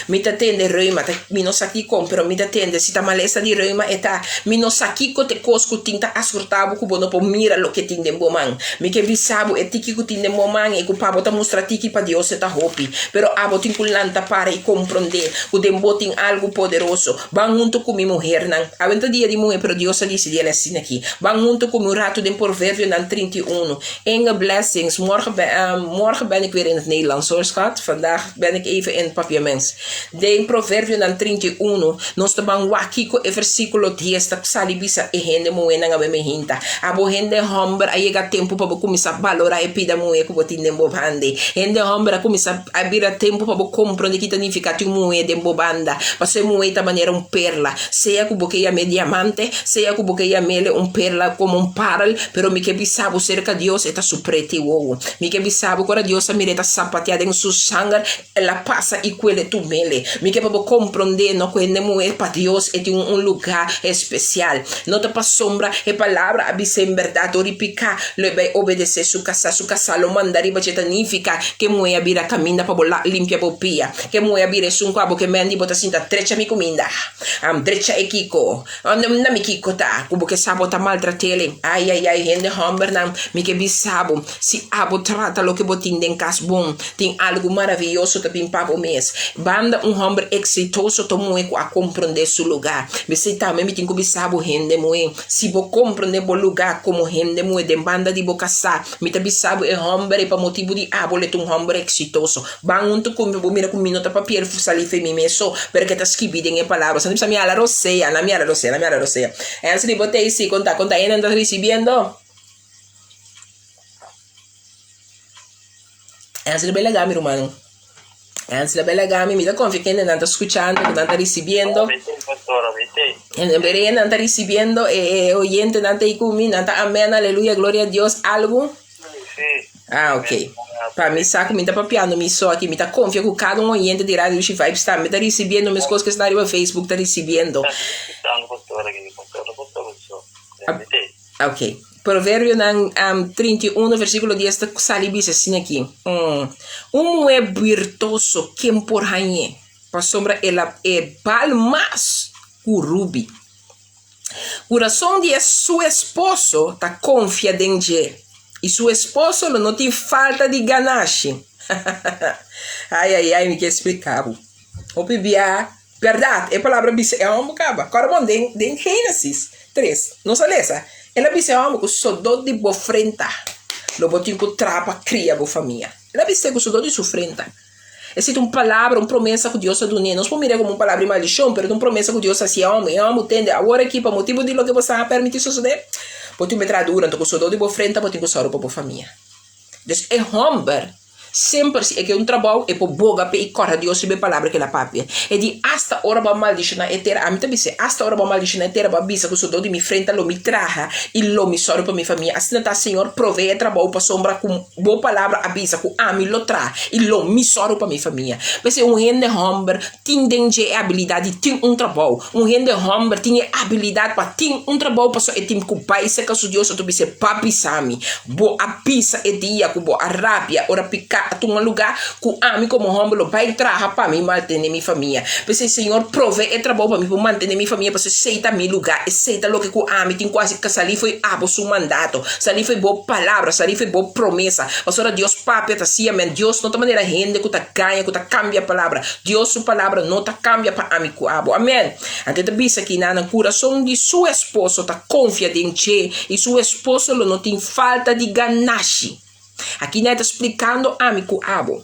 Speaker 2: tá me não aqui com, pero me tá tende se tá malesa de reuma e tá me não aqui te cosco tinta asurtabo cubo não po mira lo que tem de bomang, me que bisabo e tiki que tem de bomang e cupa bota mostra tiki para Deus tá hopi, pero abo tin culanta para e compreender que tem botin algo poderoso, van junto com minha mulher nan, aventa dia de mulher, pero Deus disse dia assim aqui. Van junto com o rato de Provérbio na 31. Enge blessings. Morgen ben ik weer in het Nederlands hoor schat. Vandaag ben ik even in papiaments. De Provérbio na 31. Nós também wakiko e versículo 10. Tak salibisa e hende moe na ngabe me hinta. Abo hende hombre ayega tempo para começar a valorar e pida moe que botin de bobande. Hende hombre começar a abrir tempo para compreender que significa moe de bobanda. Para ser moe da maneira perla. Seja que boqueia me diamante, seja que boqueia me ele perla como paral, pero mi que bisabo cerca Dios eta supreti wo. Mi que bisabo cora Dios a mireta sapateada em su sangue, ela passa e quelle tu mele. Mi que pabo comprender no quende moe pa Dios et un lugar especial. No te pa sombra e palavra abise em verdade oripica, le vai obedecer su casa lo mandari ba chetanifica que moe abira caminha pa bola limpia bopia, que moe abire sun quabo que mendi bota sinta trecha mi cominda. Drecha e kiko. Na mi kiko ta, kubo que sabo ta maltratele. Ai, hende homber nam, mi que bisabo. Si abo trata lo que botin den cas bom, tem algo maravilhoso ta pimpabo mes. Banda homber exitoso tomo a compreender su lugar. Você também me tem que bisabo hende moe. Si bo compreender bo lugar como hende moe den banda di boca sa, mi ta bisabo e homber e pa motivo di abo le homber exitoso. Bangun tu come bo mira com minuto papier fusali femi meso, perché ta skibiden e palavras. Não precisa me ala rosea, la mia rosea. Antes de botei si conta ainda anda recibiendo. Antes de bella gami romano. Anzi, la bella gami mi da confia che non sta ascoltando, che non sta ricevendo. Non sta ricevendo e oyente non sta ikumi, non sta amen, alleluia, gloria a Dios, algo?
Speaker 5: Sì.
Speaker 2: Ah, ok. Pa mi sa che mi sta papiando, mi so che mi sta confia che cada un oyente di Radio Luci Vibe sta, mi sta ricevendo le cose che sta arrivando a Facebook, sta ricevendo. Ok. Provérbio 31, versículo 10, salibis assim aqui. É virtuoso que por rainha. Para sombra, ela é balmas curubi. Coração de seu esposo tá confiado em Deus. E seu esposo não tem falta de ganache. Ai, me quer explicar. O bibia, verdade, é palavra bice, é uma caba. Agora, bom, den Gênesis 3, não se lesa. Ela disse que sodou de boa frente. Lo botinho que trapa cria boa família. Ela disse que sodou de sua frente. Existe uma palavra, uma promessa que Deus deu. Não se pode mirar como uma palavra de maldição, mas uma promessa que Deus fazia homem. Homem entende. Agora aqui, para motivo de lo que você permitir suceder, botinho me tradura, então que sodou de boa frente, botinho que soro para boa família. Então, é homem. Sempre é que um trabalho é por boga para ir correr Deus sobre a palavra que ela papia. É de hasta hora para maldição na etera. A mim também se hasta hora para maldição na etera para bisa que o sou de minha frente lo me traha e lo me soro para minha família. Assim não tá Senhor provee trabalho para sombra com boa palavra avisa que a mim lo traha e lo me soro para minha família. Mas é rende homem tem de habilidade tem trabalho. Rende homem tem habilidade para tem trabalho para só é tem que pai se que o Deus tu bise papi sami. Bo a pisa é dia que bo a rápia ora picar a um lugar que a mim como homem vai trabalhar para mim manter minha família. Porque o Senhor provee trabalho para mim para manter minha família, para aceita meu lugar, aceita o que a mim tem quase que sali foi abo seu mandato, sali foi boa palavra, sali foi boa promessa. Pastor Deus papi tá assim, amém. Deus não tá maneira rende que tá ganha, que tá cambia a palavra. Deus sua palavra não tá cambia para mim com abo. Amém. Até te bisa que na coração de seu esposo tá confiado em ti e seu esposo não tem falta de ganache. Aqui nós está explicando a mim com abo.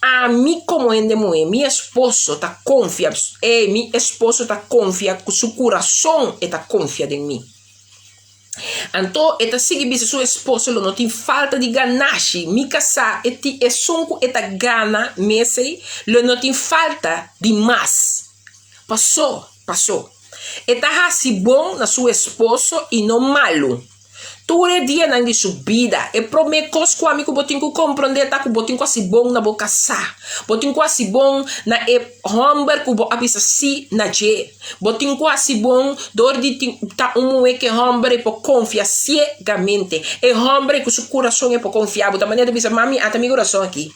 Speaker 2: A mim como endemue, meu esposo está confiado, meu esposo está confiado, seu coração está confiado em mim. Então, está seguindo seu esposo não tem falta de ganache, me casar, é sonco, é gana, messe, não tem falta de mais. Passou. Está assim bom na seu esposo e não malo. Todo dia na sua vida é promessas que o amigo botinho compreender tá que botinho quase bom na boca sa botinho quase bom na homem que bo abisa si na je botinho quase bom dor de tá que homem por confiar cegamente é homem que seu coração é por confiável da maneira de dizer mami até meu coração aqui.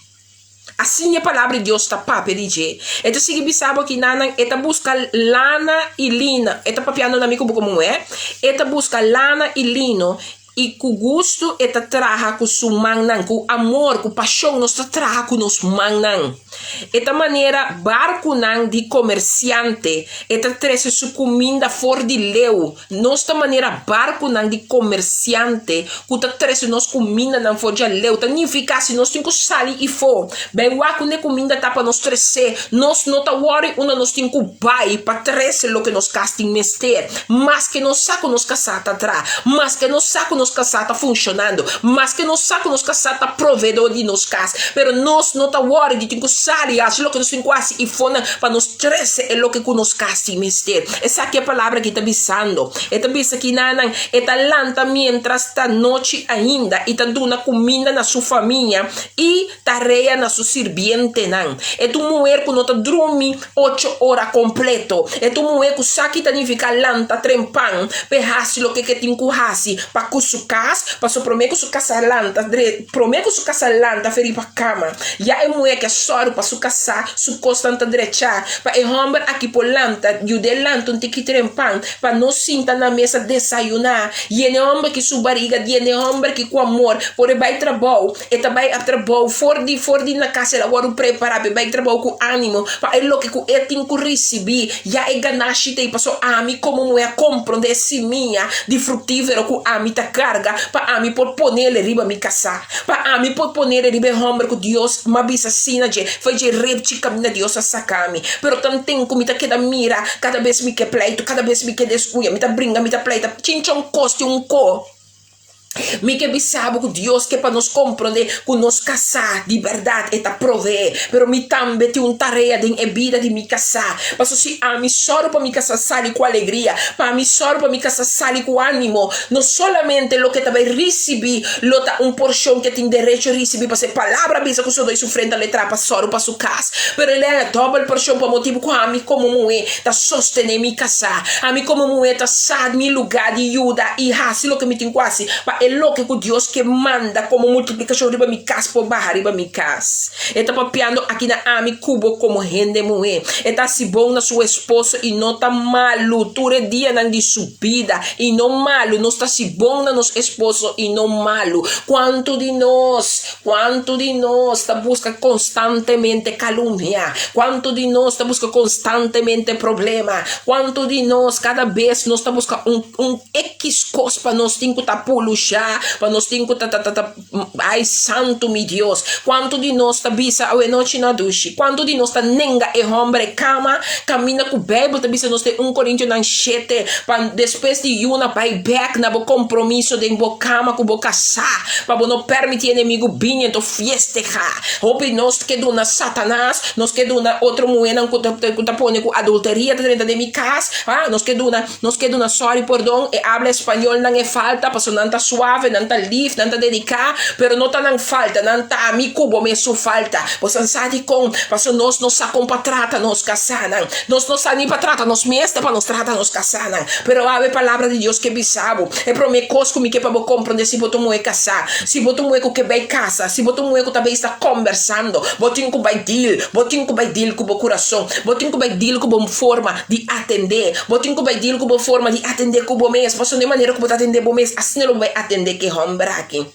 Speaker 2: Assim a palavra de Deus está para pedir. Então, se você sabe que nana, está busca lana e lina. Está papiando na mico como é. Está busca lana e lino. E com gosto, está traga com seu manang. Com amor, com paixão, nós traga com nos manang. Esta maneira, barco nan de comerciante. Esta trece sua comida fora de leu. Nossa maneira, barco nan de comerciante. Cuta trece nos comida nan fora de leu. Significa se nós temos que sair e for. Bem, o que ne comida tá para nós crescer. Nós não tá worry, nós temos que buy para trece lo que nós casting mester. Mas que nós saco nos casata atrás. Mas que nós saco nos nos casa tá funcionando, mas que nós sabe que nos casa tá provedor de nos casa, pero nós não tá worried de tinha sali, acho lo que nós tem quase e fona para nos trece é lo que nos casa mister. Essa aqui é a palavra que tá bisando. Eta bisa que nanang, eta lanta mientras tá noite ainda e tá dando comida na sua família e tarefa na sua sirviente nan. É tu mulher que não tá dormi 8 horas completo. É tu mulher que sabe que significa lanta trempan, perhasi lo que tem que hasi, pa kusukas, pa so prometo su casa lanta, prometo su casa lanta feri pa cama. Ya é mulher que é só para su casa, su constante direita, pa é homem aqui por lanta, yude lanta um tiki trempan, pa não sinta na mesa desayunar. E é homem que su barriga, e é homem que com amor, por vai trabalho, e também a trabalho, for di na casa, agora preparar, vai trabalho com ânimo, pa é lo que é tem que receber, ya é ganache te passo ami como mulher compro desse minha de frutífero com ami ta carga, pa ami por poner riba mi casa, pa ami por poner riba homem com Deus, ma bisa sina je, foi de repti caminha Deus a sacami, pero tanto como ta queda mira, cada vez me que pleito, cada vez me que descuia, me ta brinca, me ta pleita, chinchon coste co. Mi que bisabo que Deus que para nos compreender, que nos casar de verdade e ta prover, pero mi também tem tarefa de vida de mi casar, mas se a mi choro para mi casar sale com alegria, para mi choro para mi casar sale com ânimo, não solamente lo que também recebi, lo ta porção que tem direito a receber, para ser palavra bisa que eu dou sofrendo a letra para choro para sua casa, pero ele é double porção para motivo que a mi como mulher ta sostener mi casar, a mi como mulher ta sad mi lugar de ajuda e hasi lo que me tem quase, para lo que Deus que manda como multiplicação riba mi casa por barra riba mi casa. Está papiando aqui na ami cubo como rende mulher. Está se bom na sua esposa e não tá malo. Ture dia não de subida e não malo. Não está se bom na nosso esposo e não malo. Quanto de nós está busca constantemente calúnia. Quanto de nós está busca constantemente problema. Quanto de nós cada vez nós está busca um X coisa para nós tem que tá puluxar. Para nós tem que ai santo mi Deus, quanto de nós tá bisa a noite na duche, quanto de nós tá nenga e homem cama, camina com Bíblia, tá bisa nós tem 1 Coríntios 7, para depois de uma vai back na bo compromisso de bo cama com bo casar, para não permitir inimigo vinha to festejar. Hope nós que do na Satanás, nós que do na outro moeda que tá pone com adulteria dentro de mi casa, nós que do na sorry perdão e habla espanhol não é falta, para não tá suave, não tá livre, não tá dedicar, pero não tá não falta, não tá mi cubo me su falta. Você sabe com, passo nós não sacam para trata nos casar, nós não sabe para trata nos mestre para nos trata nos casar, pero a palavra de Deus que bisabo, é promecos comigo que para compreender se botou moe casar, se botou moe que vai casa, se botou moe que também está conversando, botinho que vai deal com o coração, botinho que vai deal com a forma de atender, botinho que vai deal com a forma de atender com o mês, passo de maneira que você atender o mês, assim não vai atender que homem aqui.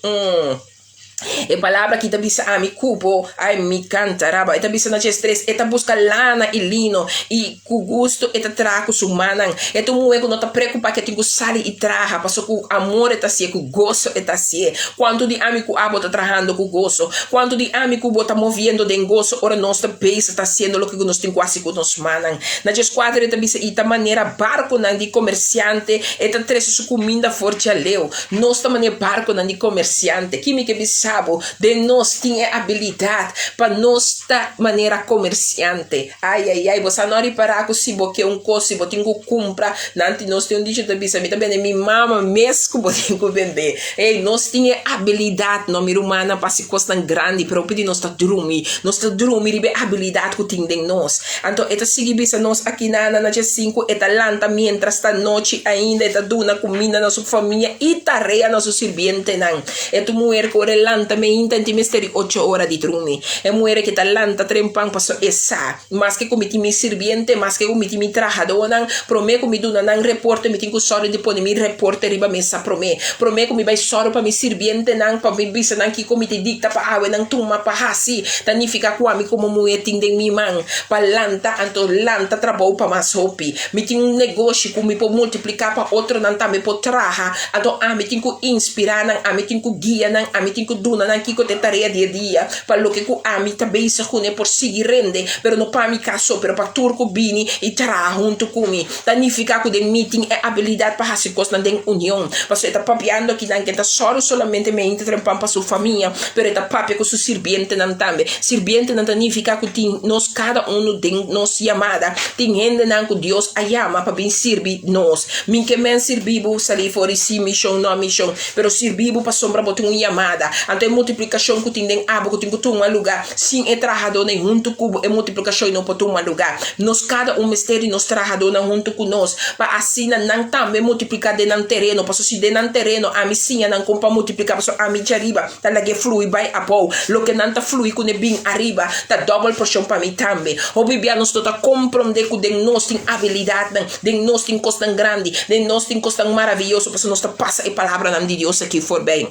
Speaker 2: E palavra que tabisa a mi cubo, ai mi cantaraba, eta bisa na stress, eta busca lana e lino, e com gusto eta trago sumanan, eta muego não tá preocupado que tenho sali e traja, passou com amor eta sie, com gozo eta sie, quanto de amigo abo tá trajando com gozo, quanto de amigo bota movendo de gozo, ora nossa base tá sendo lo que nós tem quase com nos manan, na esquadra eta bisa ita maneira barco nan de comerciante, eta trece su comida forte a leu, nossa maneira barco nan de comerciante, que me que bisa de nós tinha habilidade para nossa maneira comerciante. Ai, você não reparar que se você coisa, se você tem que comprar, nanti nós temos dicho da bisa, também minha mama mesmo você tem que vender. Ei, nós tinha habilidade, não me humana para se coisa tão grande, pero pedi nós tá dormir, ribe habilidade que tem de nós. Então, esta sigue bisa nós aqui na 5, eta lanta mientras esta noite ainda eta duna comida na sua família e tarefa na sua sirviente nan. Eta mulher que ora lanta me intenti misteri 8 horas di trumi e muere che talanta trempan passo essa mas che comiti mi sirviente mas che comiti mi trahadonan prome come duna nan report mi tingu solo di pone mi report riba messa prome come vai solo pa mi sirviente nan pa mi bisa nan ki comiti dicta pa awe nan tuma pa hasi tanifica qua mi como muere tinde mi man pa lanta anto lanta trabou pa mas hopi mi tingu un negócio que mi po multiplicar pa outro nan ta me po traha anto mi tingu inspirar nan mi tingu guia nan mi tingu duna na kiko te tarea dia para lo que ku ami ta beisa kune por sigi rende pero no pa mi caso pero pa turco bini e tra junto kumi tanifica ku den meeting e habilidade para hasi costa den união passo eta papiando que nan que solo solamente me interrompan pa su família pero eta papia com su sirviente nan tambe sirviente nan tanifica ku tin nos cada uno den nos chamada tin hende nan ku Dios a llama pa bin sirvi nos min que men sirvibu sali fora si mission no mission pero sirvibu pa sombra botin uma chamada ante multiplicação ku tin den abo ku tin ku tuma lugar sin e trajador nem junto ku e multiplicação no potuma lugar nos cada um mistério nos trajador nan junto ku nos pa assim nan tambe multiplicar de nan terreno passo si de nan terreno a mi sinha nan compa multiplicar passo a mi arriba ta lage flui by apo lo que nan ta flui ku ne bin arriba ta double portion pa mi tambe o bibia nos tota compreender ku den nos tin habilidade den nos tin costan grande den nos tin costan maravilhoso passo nos ta passa e palavra nan di Deus aqui for bem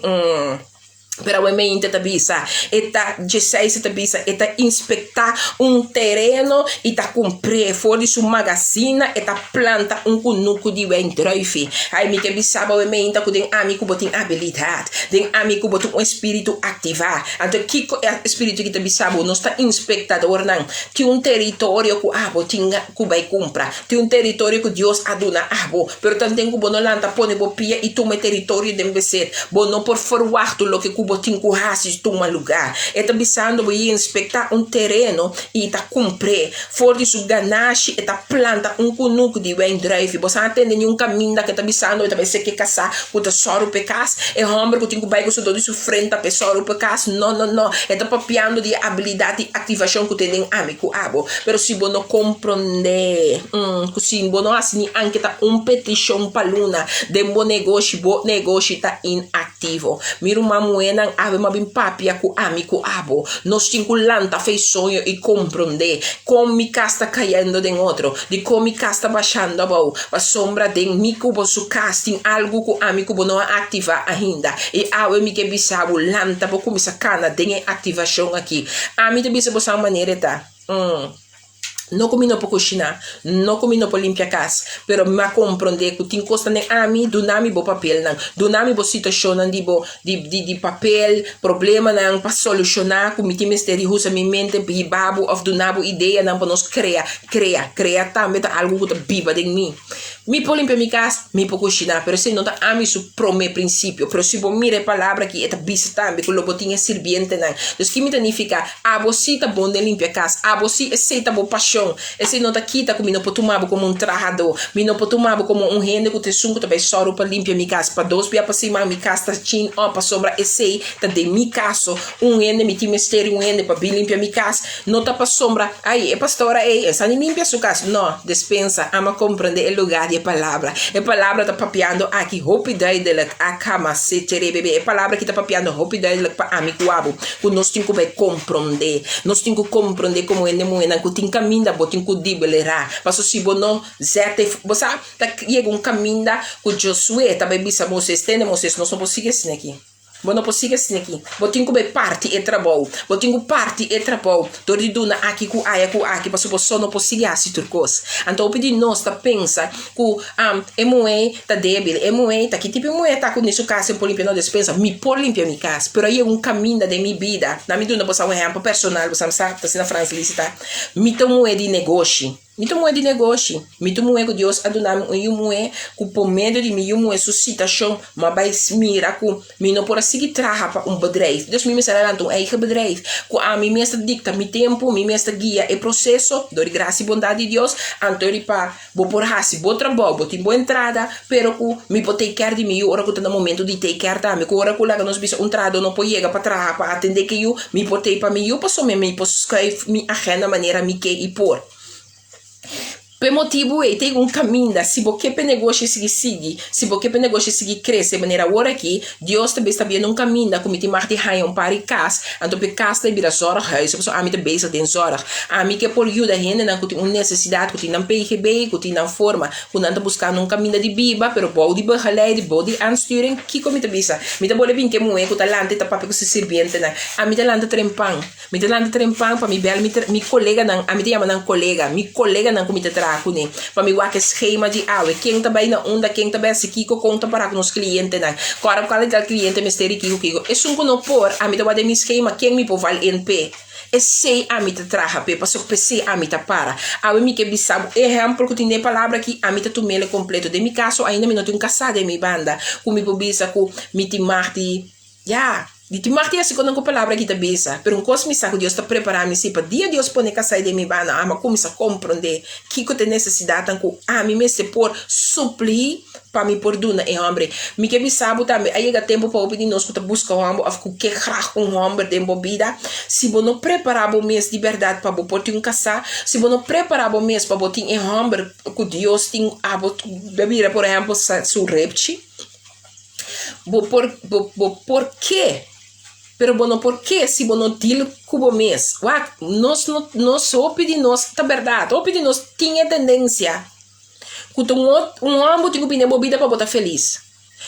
Speaker 2: Pero a mente tabisa eta 16 tabisa eta inspectar terreno e ta comprar fora su magazina eta planta kunuku di wendruifi ai mi que bisaba a mente ku den amigo botin habilidade den amigo botin espírito ativar anto kiko espírito que tabisaba não está inspectador não que território ku botin ku vai comprar tem território que Deus aduna pero também ku bono lanta pone bo pia e toma território deve ser bono por forward lo que botin ku hasi toma lugar eta bisando bo inspectar terreno e ta comprar fora su ganache eta planta kunuku di wendruifi bo sa atende um caminho que ta bisando eta vai ser que caçar ku ta soro pecas e hombre ku tingu bai ku su do su frente pe soro pecas no eta papiando di habilidade ativação ku tenen amigo pero si bono comprende si bono assim anche ta petition paluna de bo negócio ta inativo miru mamuena ave mabim papia ku amigo nos tinkulanta fez sonho e compreender como mi casa caindo de outro de como mi casa baixando a sombra de mi cubo su casting algo ku amigo bo não ativa ainda e ave mi que bisabo lanta bo como sacana de ativação aqui a mi de bisabo sa maneira tá não combino por cozinhar, não combino por limpar casa, pero me compreender que tem coisa nem a mim do nome bo papel não, do nome bo situação não de papel problema não para solucionar com me tem mistério usa minha mente bibabo of do nabo ideia não para nos criar também tá algo que biba de mim me por limpar minha casa, me por cozinhar, pero se não tá a mim su primeiro princípio, pero se bo mire palavra que é bisa também que lo botinha sirviente não, então que me significa a você tá bom de limpar casa, a você é tá bo paixão esse não tá quita como não pode tomar como trajador me não pode tomar como rende que te sungo também soro para limpar minha casa para dois para cima minha casa tá chin para sombra esse tá de minha casa rende me tem mistério rende para limpar minha casa não tá para sombra aí é pastora aí essa nem limpa sua casa não dispensa ama compreender o lugar de palavra tá papiando aqui hope dai dela a cama se tere bebê palavra que tá papiando hope dai dela para amigo abo que nós temos que compreender como é moena que tem caminho botin ku dibelera paso si bono zete bosa ta yego caminho ku Josué ta bisa Moses tene Moses não possível assim aqui bono possível assim aqui botin ku be parte e trabalho botin ku parte e trabalho tori duna aqui ku aqui paso boso não possível assim turcos então o pedi nós ta pensa ku emoe ta débil emoe ta que tipo emoe ta ku nisso casa por limpar não despensa me por limpar minha casa pero aí caminho de minha vida na minha duna bosa exemplo personal bosa sabe tá na França licita me tomo de negócio Mito moe de negócio, mito moe que Deus adunam um moe que por meio de mim moe suscitação, mas vai mira que me não pode seguir trabalhar para bedrijf. Deus me será um eigen bedrijf. Que a mim mesmo dicta mi tempo, mi mesmo guia e processo, door graça e bondade de Deus, antori para bo por hasi, bo trabalho, bo tem boa entrada, pero que me pode take care de mim, ora que tá no momento de take care da, me que ora que lá nós bisa entrada não pode chegar para trabalhar para atender que eu me pode take para mim, eu passo me posso escrever mi agenda maneira me que e por per motivo e tem caminho se você pe negócio seguir se você pe negócio seguir crescer de maneira agora aqui Deus também está vendo caminho como te marque hai para casa então pe casa te vira zorg huis so a mim te bezig den zorg a mim que por ajuda gente não tem necessidade que tem não PGB que tem não forma que não tá buscando caminho de biba pero body begeleid body aansturing que como te bisa me te bole que moe que talante tá papo que se sirviente na a mim talante trempang para me bel mi colega não a mim te chama não colega não como te botar com ele. Para mim, o esquema de quem também na onda, quem também se Kiko conta para com os clientes, né? Agora, qual é o cliente, mistério Kiko. É um que não por, a mim, eu vou dar meu esquema, quem me pode valer NP. E sei a mim traja pe passo que sei a mim para a mim que bisabo exemplo que tem palavra que a mim tu mele completo de mi caso ainda me não tenho casado em mi banda com mi pobisa com mi timarte ya de timarte assim quando com palavra que tá bisa pero um coisa me saco Deus está preparando me se para dia Deus pode casar de mi banda ama começa a compreender que tem necessidade com a mim me se por suplir para me por duna em homem me que bisabo também aí chega tempo para pedir nós que busca homem of que graag homem de bebida se você não preparar o mês de verdade para você casar se você não preparar o mês para você em homem que Deus tem a bebida por exemplo su repti por quê pero bueno, por que se você não dil cubo mês nós opede nós tá verdade opede nós tinha tendência que um homem tem que pedir bebida para botar feliz.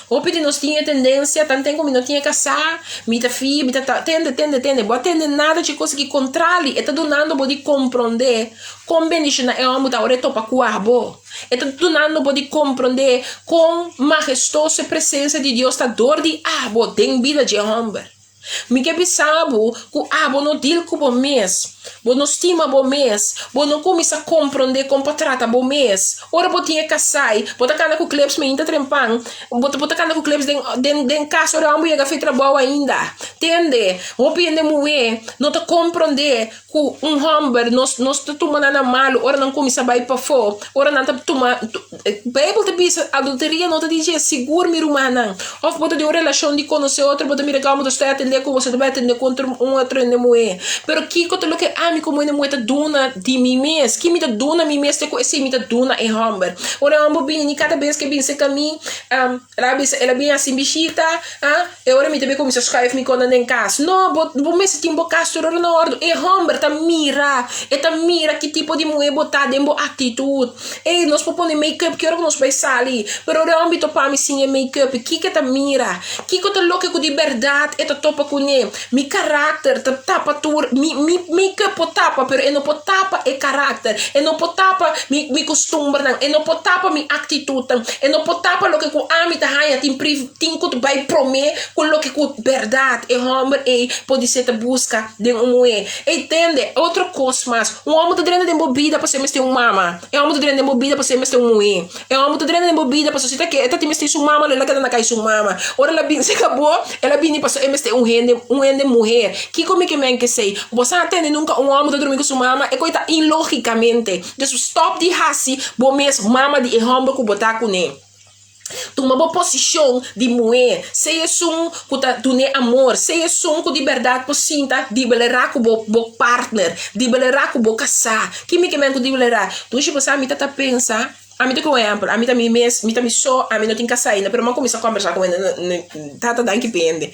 Speaker 2: O pedi nós tinha tendência, tanto como não tinha casar, mita filha, mita tende, boa tende nada de coisa que controle, está donando pode compreender, combinação é homem da hora topa cuarbo, está donando pode compreender com majestosa presença de Deus, tá dor de tem vida de homem. Me que bisabo que não deal com o mês, não estima o mês, não começa a compreender como trata o mês. Ora botinha casai, bota cana com clips me ainda trempang, bota cana com clips den casa ora ambu chega feita boa ainda. Entende? O pende moe, não te compreender que homem nós te tomando na malo, ora não começa a vai para fora, ora não te toma. Bible te diz adulteria não te diz seguro mir humana. Of bota de uma relação de conhecer outro, bota mira como você atender com você vai atender contra outro em moe. Pero que quando lo que ami como não muita duna de mim mês, que me dá duna mim mês te com esse me dá duna em homem. Ora ambu bem ni cada vez que bem se caminho, ela bem assim bichita, e ora me também começa a escrever me quando em casa. Não, vou me sentir bocasto ora na ordem. E homem tá mira que tipo de mulher botar dentro atitude. E nós propõe make-up que ora nós vai sair, pero ora ambi topa me sim make-up, que tá mira, que tá louca com liberdade, e tá topa com ele. Mi caráter tá tapa tur, mi que potapa, pero não potapa é caráter, não potapa mi costume não, não potapa mi atitude, não potapa lo que com ami tá haya tem que vai promer com lo que com verdade, é homem e pode ser ta busca de mulher. Entende? Outra coisa mais, homem tá dentro de bebida para ser mestre mama, homem tá dentro de bebida para ser mestre mulher, homem tá dentro de bebida para ser que tá te mestre su mama, ela que na cai su mama. Ora ela bem se acabou, ela bem para ser mestre de mulher. Que como que me que sei? Você atende nunca homem tá dormindo com sua mama, é coisa ilogicamente. Just stop de hasi, bo mes mama de homem que botar com ele. Uma boa posição de mulher, se é que tá dando amor, se é que de verdade possível de belerar com o partner, de belerar com o casar, que me que de belerar. Tu se você me tá pensar, a mim tem exemplo, a mim também me só, a mim não tem casa ainda, mas eu começo a conversar com ele, tá dando que pende.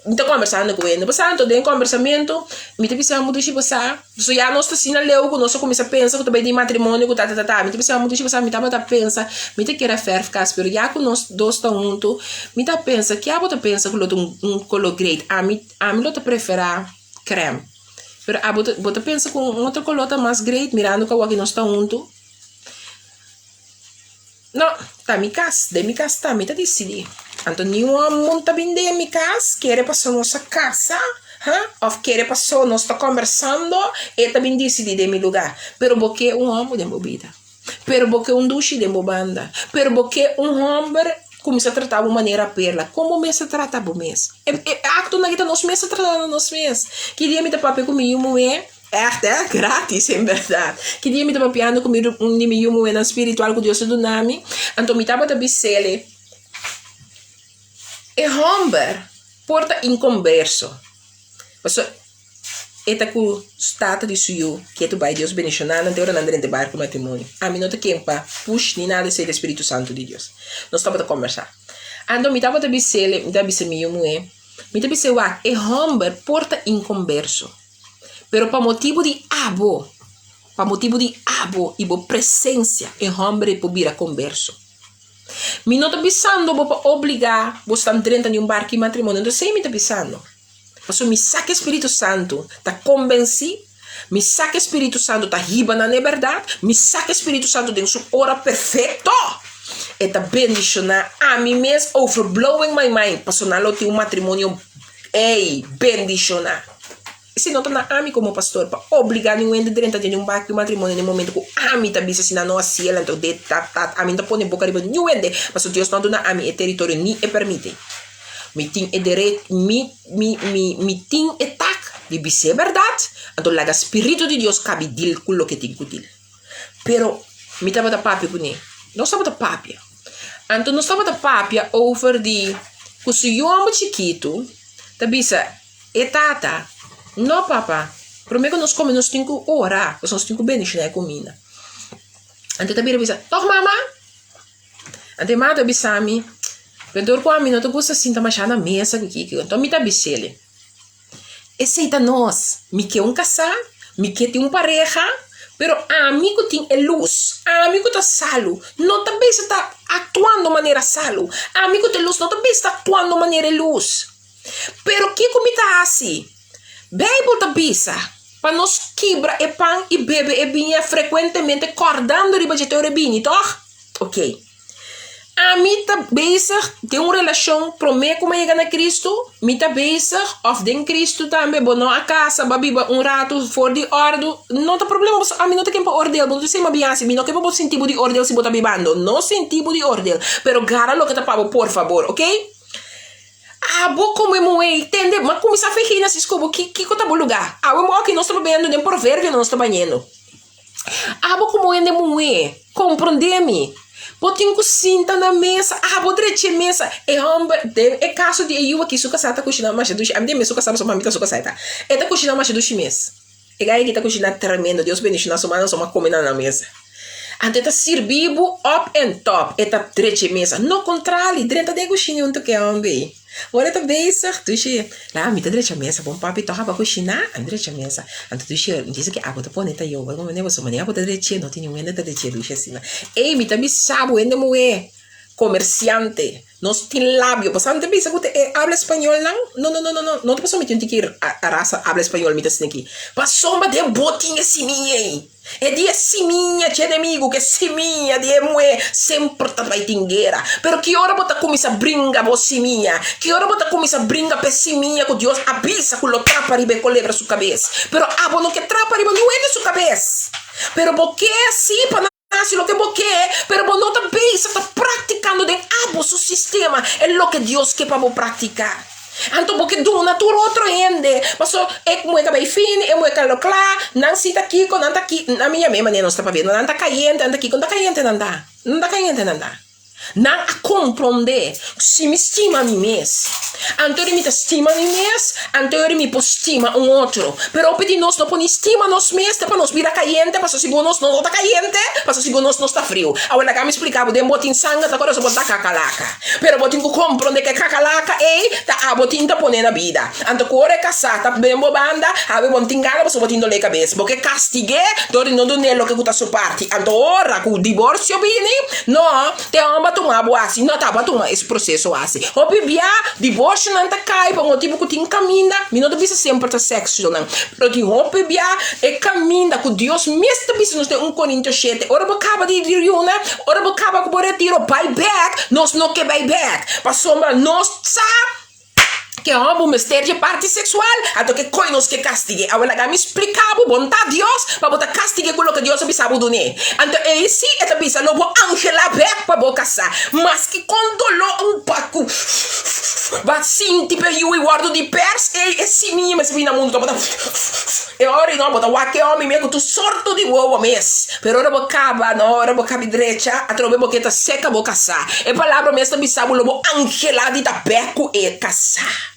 Speaker 2: Então conversando com ele, passando todo em conversamento, me tem pensado muito tipo ça, já nós tá sina leu que nós começa a pensar que também de matrimônio que me tem pensado muito tipo ça, me tá pensa, me tem que era fair ficar, pero já que nós dois tá junto, me tá pensa que a bota pensa que lo color great, a mim lo tá preferar creme. Pero a bota pensa com outro color tá mais great, mirando que o que nós tá junto. Não, tá me casa, de me casa tá, me tá decidir. Então, nenhum monta bem de me casa, quer passar nossa casa, ou quer passar, nós tá conversando, e também decidir de meu lugar. Pero porque homem de bebida, pero porque duche de banda, pero porque homem começa a tratar de maneira perla, como me se trata o mês. Acto na guita nós mês tratando nós mês. Que dia me tá papel comigo, mulher. É grátis, em verdade. Que dia me estava piando comigo um nimigo na espiritual que Deus do nome. Então me estava a bisele. E homem porta em converso. Porque eta ku stata de suyo que tu vai Deus bendicionar não tem hora andar de barco matrimônio. A mim não te quempa push ni nada ser Espírito Santo de Deus. Nós estava a conversar. Então me estava a bisele, me estava a bisele me estava a bisele e homem porta em converso. Pero para motivo de abo e boa presença em homem por vir a converso. Me não está pensando para obrigar você a entrar em barco de matrimônio, não sei me está pensando. Mas me saca Espírito Santo, está convencido, Me saca Espírito Santo tá riba na verdade. Me saca Espírito Santo de sua hora perfeito. E tá bendicionar a mim mesmo, overblowing my mind. Personal tem matrimônio, bendicionar. E se não tá na ami como pastor, para obrigar ninguém de dentro de um barco de matrimônio no momento que a ami tá bisa se não assim, ela então de a mim tá pondo boca riba ninguém de, mas o Deus não dá a mim é território nem é permite. Me tem é direito, me tem é tac, de bisa é verdade. Então lá o Espírito de Deus cabe dil com o que tem que dil. Pero me tava da papi com ele. Não estava da papi. Então não estava da papi over de que se eu amo chiquito, tá bisa é tata. Não, papá. Primeiro nós comemos 5 horas. Nós 5 benes na comida. Ante também bisa, toh mama. Ante mata bisa mi. Quando com a mim não te gosta assim, tá machando na mesa aqui. Então me tá bisele. Aceita nós. Me quer casar, me quer ter pareja, pero amigo tem luz. Amigo tá salo. Não também está atuando de maneira salo. Amigo tem luz, não também está atuando de maneira luz. Pero que comida assim? Bible da bisa, para nós quebra e pão e bebe e vinha frequentemente acordando riba de teu bini, toch? Ok. A mim tá bisa tem uma relação promê como chega na Cristo, mim tá bisa of den Cristo também, bono a casa, babiba rato fora de ordem, não tá problema, a mim não tem que ordem, não sei mais bem assim, mim não quer sentido de ordem se botar bebendo, não sentido de ordem, pero gara lo que tá pavo, por favor, ok? Bo como é entende? Mas como se fez nesse escobo que tá bom lugar. O que nós estamos vendo nem por ver que nós estamos banhando. Bo como é moe, compreende-me? Botinho sinta na mesa, bodreche mesa. É caso de eu aqui suca sata cozinhar mais do a mim suca sabe só mamita suca sata. É da cozinhar mais do mês. É gai que tá cozinhando tremendo. Deus bendiga na semana só uma comida na mesa. Ante tá servibo up and top. É tá treche mesa. No contrário, dentro da cozinha onde que homem. Ora tá bezig, dus je, lá, me tá direito a mesa, bom papi, toca para cozinhar, direito a mesa. Então, dus je, diz que água tá poneta eu, como nem você, mas água tá direito, não tem ninguém tá direito, dus assim. Ei, me tá bisabo, ainda moe, comerciante, nós tem lábio, passando também, sabe que habla espanhol não? Não te passou me tem que ir a raça habla espanhol, me tá assim aqui. Passou uma de botinha assim minha. É de siminha, tinha inimigo que siminha de moe sempre tá vai tingueira. Pero que hora bota começa brinca você minha? Que hora bota começa brinca pessiminha com Deus avisa com o trapa ribe com lebra sua cabeça. Pero não que trapa ribe não é de sua cabeça. Pero porque assim para nascer lo que porque, pero não também está praticando de seu sistema é lo que Deus quer para praticar. Então, porque do natura outro ende, mas é como é que vai fim, é como é que lo claro, não se tá aqui, não tá aqui, na minha mesma não está para ver, não tá caiente, anda aqui, não tá caiente, não tá caiente, não tá. Não a compreender se me estima a mim mesmo. Então me estima a mim mesmo, então me estima um outro. Pero pedi nós não põe estima nós mesmos, para nós virar caliente, para se nós não está caliente, para se nós não está frio. Agora cá me explicava, de botin sangue, agora só botar cacalaca. Pero botin que compreender que cacalaca tá botin tá põe na vida. Então quando é casar, tá bem bobanda, ave botin gala, você botin dole cabeça, porque castigue, dori não do nelo que tá sua parte. Então ora com o divórcio bini, não, te amba tomar boa assim, não tá para tomar esse processo assim. O bebê divórcio não tá cai, para um tipo que tem caminha, me não devia sempre ter sexo não. Pero tem o bebê é caminha com Deus, mesmo devia nós ter 1 Coríntios 7. Ora acaba de reúna, ora acaba com o retiro, buy back, nós não quer buy back. Para sombra nós que é um mistério de parte sexual, até que coinos que castigue. Agora que me explicava, vontade de Deus, para botar castigue com o que Deus sabe do né. Então, esse é a bisa, não vou angela back para botar casar, mas que quando lo pouco, vai sim, tipo, eu guardo de pers, esse minha, mas vem na mundo, botar, e ora não, botar, o que homem mesmo, tu sorto de uovo mês, pero ora vou caba, não, ora vou cabe direita, a trobe boqueta seca, vou casar. É palavra mesmo, bisa, vou angela de tabeco e casar.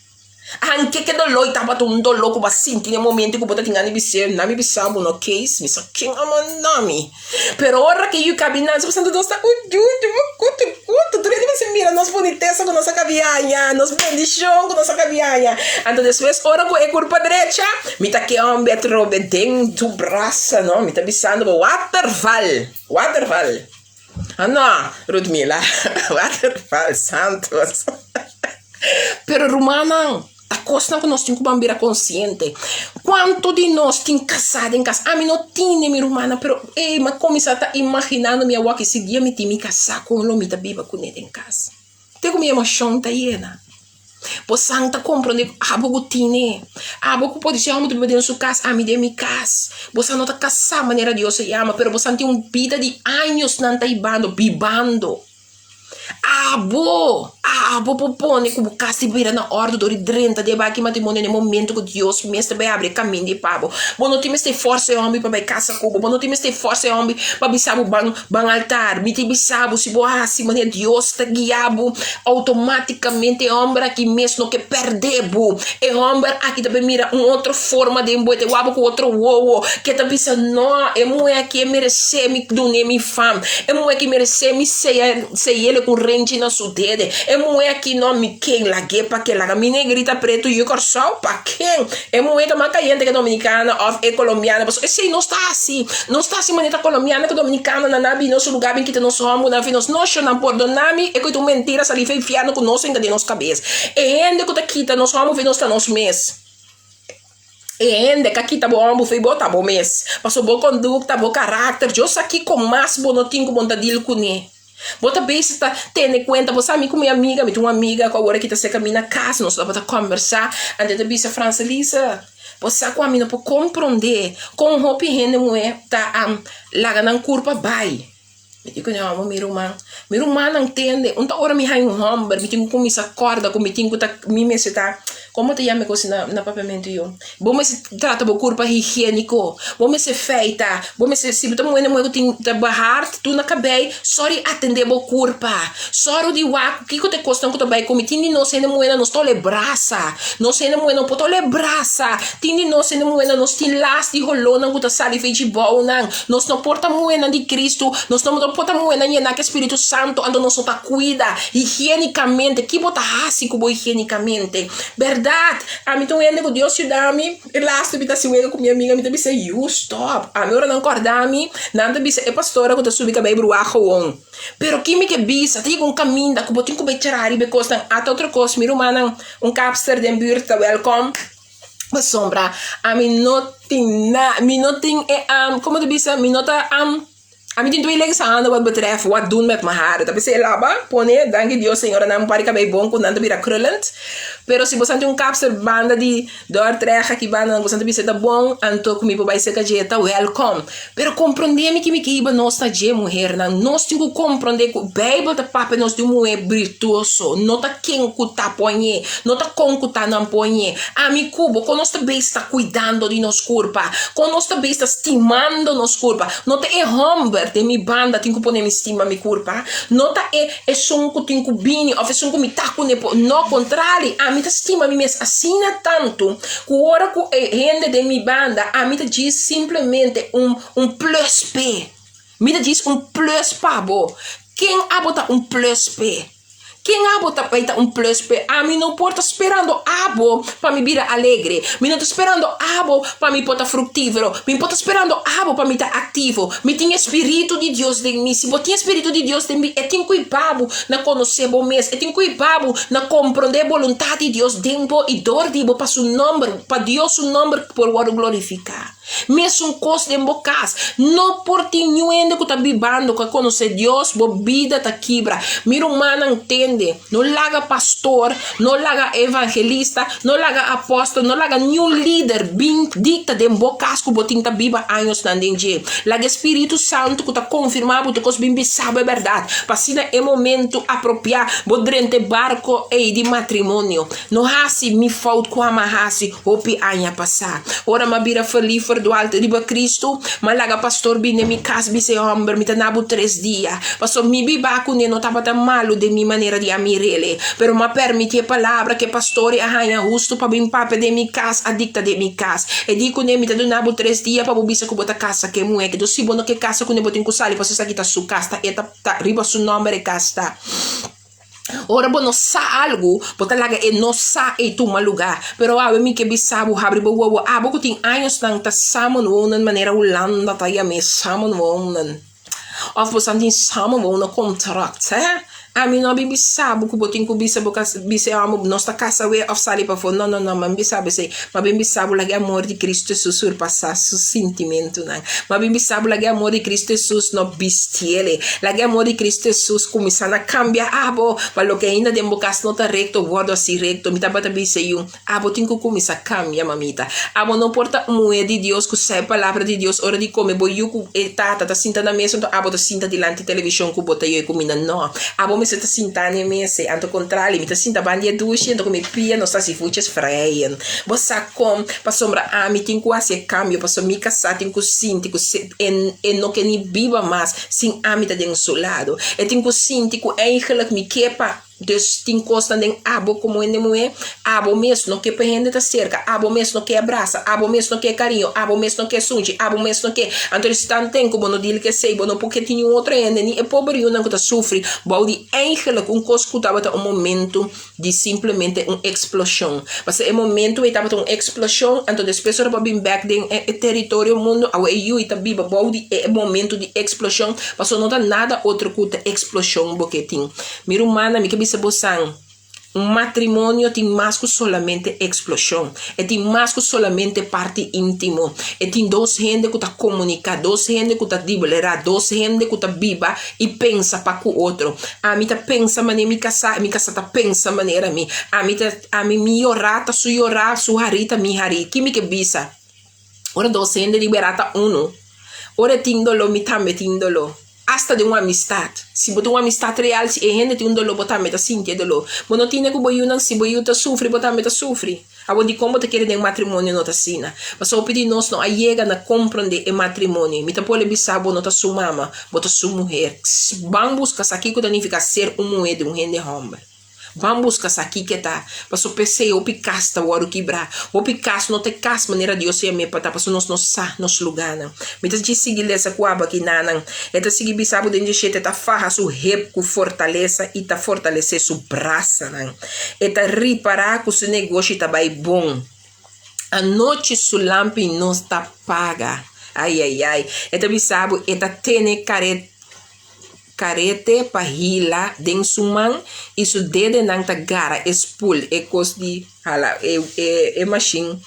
Speaker 2: Anche che dolore tava un dolore come sinti nei momenti che potete tingare bisser nami bisabo no case mi sa king amanami però ora che io camminando passando da sta tutto tu vedi se mira nos boniteza con nossa caviagna nos bendição com nossa caviagna então depois ora com a curva direita mi ta che un betro dentro braça no mi ta bisando waterfall ah no Rudmila waterfall santos pero romana A costa que nós temos que bambira consciente. Quanto de nós tem casado em casa? A mim não tinha, minha irmã, pero mas começar a estar imaginando minha avó que esse dia me tinha me casar com o lomita biba com ele em casa. Tem como minha emoção tá hiena. Você não está compreendendo a bogotine. A bogo pode ser homem de sua casa, a mim de minha casa. Você não está casado, maneira de Deus se chama, pero você não tem uma vida de anos não está bibando. Abo popone que bukas de beira na ordem do drenta de baki matrimônio no momento que Deus mestre vai abrir caminho de pabo. Bom não tem este força homem para casa cubo. Bom não tem este força homem para bisabo bang altar. Me tem bisabo se boa se maneira Deus te guiabo automaticamente homem aqui mesmo que perdebo. E homem aqui também mira outra forma de emboite o abo com outro wowo que tá bisa não é mulher aqui merece me doner me fam. É mulher que merece me sei ele com rente na sua dedo. É mulher aqui não me quem lague para que laga me negrita preto e o coração para quem. É mulher também caiente que é dominicana ou é colombiana. Mas esse não está assim maneira colombiana que dominicana na nabi nosso lugar em que nós somos na nós não chamamos por donami é que tu mentira sali foi enfiando com nós ainda de nossa cabeça. E ainda que tu quita nós somos nós tá nos mês. E ainda que aqui tá bom, foi bom tá bom mês. Passou boa conduta, bom caráter. Eu aqui com mais bonotinho com vontade com ele. Bota bem se tá tendo conta, você sabe com minha amiga, me tem uma amiga com agora que tá se caminha na casa, nós vamos conversar, antes de bisa Francelisa, você sabe com a mina para compreender com roupa e rende mulher tá lá na curva vai. Me digo não, meu irmão não entende, uma hora me hai um homem, me tenho como se acorda, como me tenho que tá me se tá como te chama coisa na papamento eu. Bom se trata do corpo higiênico. Bom se feita. Bom se tu mulher tem barrar tu na cabeça. Sorry atender o corpo. Sorry de waco que te custa que tu vai comer. Tini não sendo mulher não estou le braça. Não sendo mulher não poto le braça. Tini não sendo mulher não tem las de rolona que tu sali fez de bom não. Nós não porta mulher de Cristo. Nós não porta mulher nem na que Espírito Santo ando nós tá cuida higienicamente. Que bota assim como higienicamente. Verdade. A mim tô indo com Deus ajuda-me. E lá estou bita se com minha amiga, me tá disse you stop. A minha hora não acordar-me, nada disse é pastora que tá subindo cabelo bruaco on. Pero que me que bisa, tem um caminho da que botinho que tirar e because não até outra coisa, meu irmão, capster de burta welcome. Mas sombra, a mim não tem nada, me não tem como tu bisa, me não tá a mim tem duas legislações wat betreft wat doen met mijn haren. Dat is laba, pone, dank je Dios, Senhor, não pare cabelo bom com nada vira krullend. Pero se você tem capster banda de dor trecha que banda, você tem tá bom, anto comigo vai ser cajeta, welcome. Pero compreender que me iba nós tá de mulher, nós temos que compreender que o Bible tá papa nós de mulher virtuoso, não tá quem que tá ponhe, não tá com que tá não ponhe. A mim cubo, quando nós também está cuidando de nos corpo, quando nós também está estimando nos corpo, não tá homem de mi banda tenho que pôr minha estima mi curpa nota é som que tenho que bini ou é som que me tá com no contrário a mim tá estima mi mes assina tanto que hora que rende de mi banda a mim tá diz simplesmente plus p me tá diz plus pabo quem abota plus p quem abo tá feita plus p a mim não porta esperando abo para me virar alegre me não tô esperando abo para me porta frutífero me porta esperando abo para me estar ativo me tem espírito de Deus de mim se botinha espírito de Deus de mim eu tenho cuidado na conhecer bom mês eu tenho cuidado na compreender a vontade de Deus tempo e dor de para seu nome para Deus o nome por o glorificar mesmo coisa de bocas não por ti ainda que tá bibando que conhecer Deus bo vida tá quebra meu irmão não entende não laga pastor não laga evangelista não laga apóstolo não laga nenhum líder bem dicta de bocas que botin tá biba anos na dentro laga Espírito Santo que tá confirmado que coisa bem sabe a verdade passina é momento apropriado bodrente barco e de matrimônio não hasi me falta com amahasi hopi anya passar ora mabira feliz do alto de Cristo, mas laga pastor bine mi casa bise homem, me tanabo 3 dias. Pastor mi biba com não tava tão malo de minha maneira de amirele, pero ma permite a palavra que pastor arranha justo para bem papa de mi casa, adicta de mi casa. E digo ne mi tanabo 3 dias para bobisa com bota casa que mué que do si bono que casa com ne botin com sali, pastor aqui tá su casa, e tá riba su nome de casa. Ora bom sa algo bota laga e não sa e tu lugar pero a mim que bisabu habri bo wo abo que tem anos nang ta samon wonen maneira Holanda ta ya me samon wonen of você tem samon wonen contract Ami no bibi sabu ku botin ku bisa boka bise amo nosta casa we of sali pa fo. No, man bisabu sei. Ma bibi sabu lagi amor di Cristo Jesus surpassa su sentimento nan. Ma bibi sabu lagi amor di Cristo Jesus no bistiele. Lagi amor di Cristo Jesus começando a cambiar abo. Ma lo que ainda dem bokas nota recto, vodo assim recto. Mita bata bise yun. Abo tin ku começa a cambiar mamita. Abo não porta moe di Dios ku sai palavra di Dios ora di come boyu ku tata ta sinta na mesa to abo ta sinta dilante televisão ku bota yo ku mina no. Abo me se ta sinta ne mese anto contrali mi ta sinta bandia dushi anto come pia no sta si fuches freien. Bossa com pa sombra ami tin ku asi cambio pa so mi casa tin ku sinti ku en no que ni viva mais sin ami ta den solado. E tin ku sinti ku eigenlijk mi kepa. Dus tin costa den abo como ende moe, abo mesmo no que prende ta cerca, abo mesmo no que abraça, abo mesmo no que carinho, abo mesmo no que sunge, abo mesmo no que anto stan tem como no dile que sei, bono porque tinha outro ende ni e pobre não que ta sofre, baudi eigenlijk cos que tava um momento de simplesmente explosão. Mas é momento e tava explosão, anto depois ora bem back den território mundo, ao eu e ta biba baudi é momento de explosão, mas não dá nada outro que explosão boquetim. Mira humana mi que matrimônio tem mais que solamente explosão, e tem mais que solamente parte íntimo, e tem duas gente que está comunicando, duas gente que está liberar, duas gente que está viva e pensa para o outro. A mim tá pensa maneira mi casa tá pensa maneira mi, a mim mi orata su orar su harita mi hari, que me que bisa. Ora duas gente liberata uno, ora tindolo mi tambe tindolo. Hasta de uma amistad. Se botar uma amistad real, se a gente tem dolo, botar meta sentir dolo. Mas não tinha que boiu não, se boiu tá sofre, botar meta sofre. Abo de como te querer de matrimônio não tá sina. Mas só pedir nós não chega na compreender o matrimônio. Mita pole bisabo não tá sua mama, bota sua mulher. Vamos buscar aqui que significa ser mulher de gente homem. Vamos buscar aqui que tá. Passo pensei o picasta o aro quebrar. O picasta não te cas maneira de você me para passo nos lugar não. Mitas de seguir essa coaba aqui nanan. Eta seguir bisabo de jeito tá farra su rep com fortaleza e tá fortalecer su braça não. Eta reparar que o negócio tá bem bom. A noite su lampa não está paga. Ai. Eta bisabo eta tene carete pahila den suman e su dede nang ta gara espul e cos di hala e machine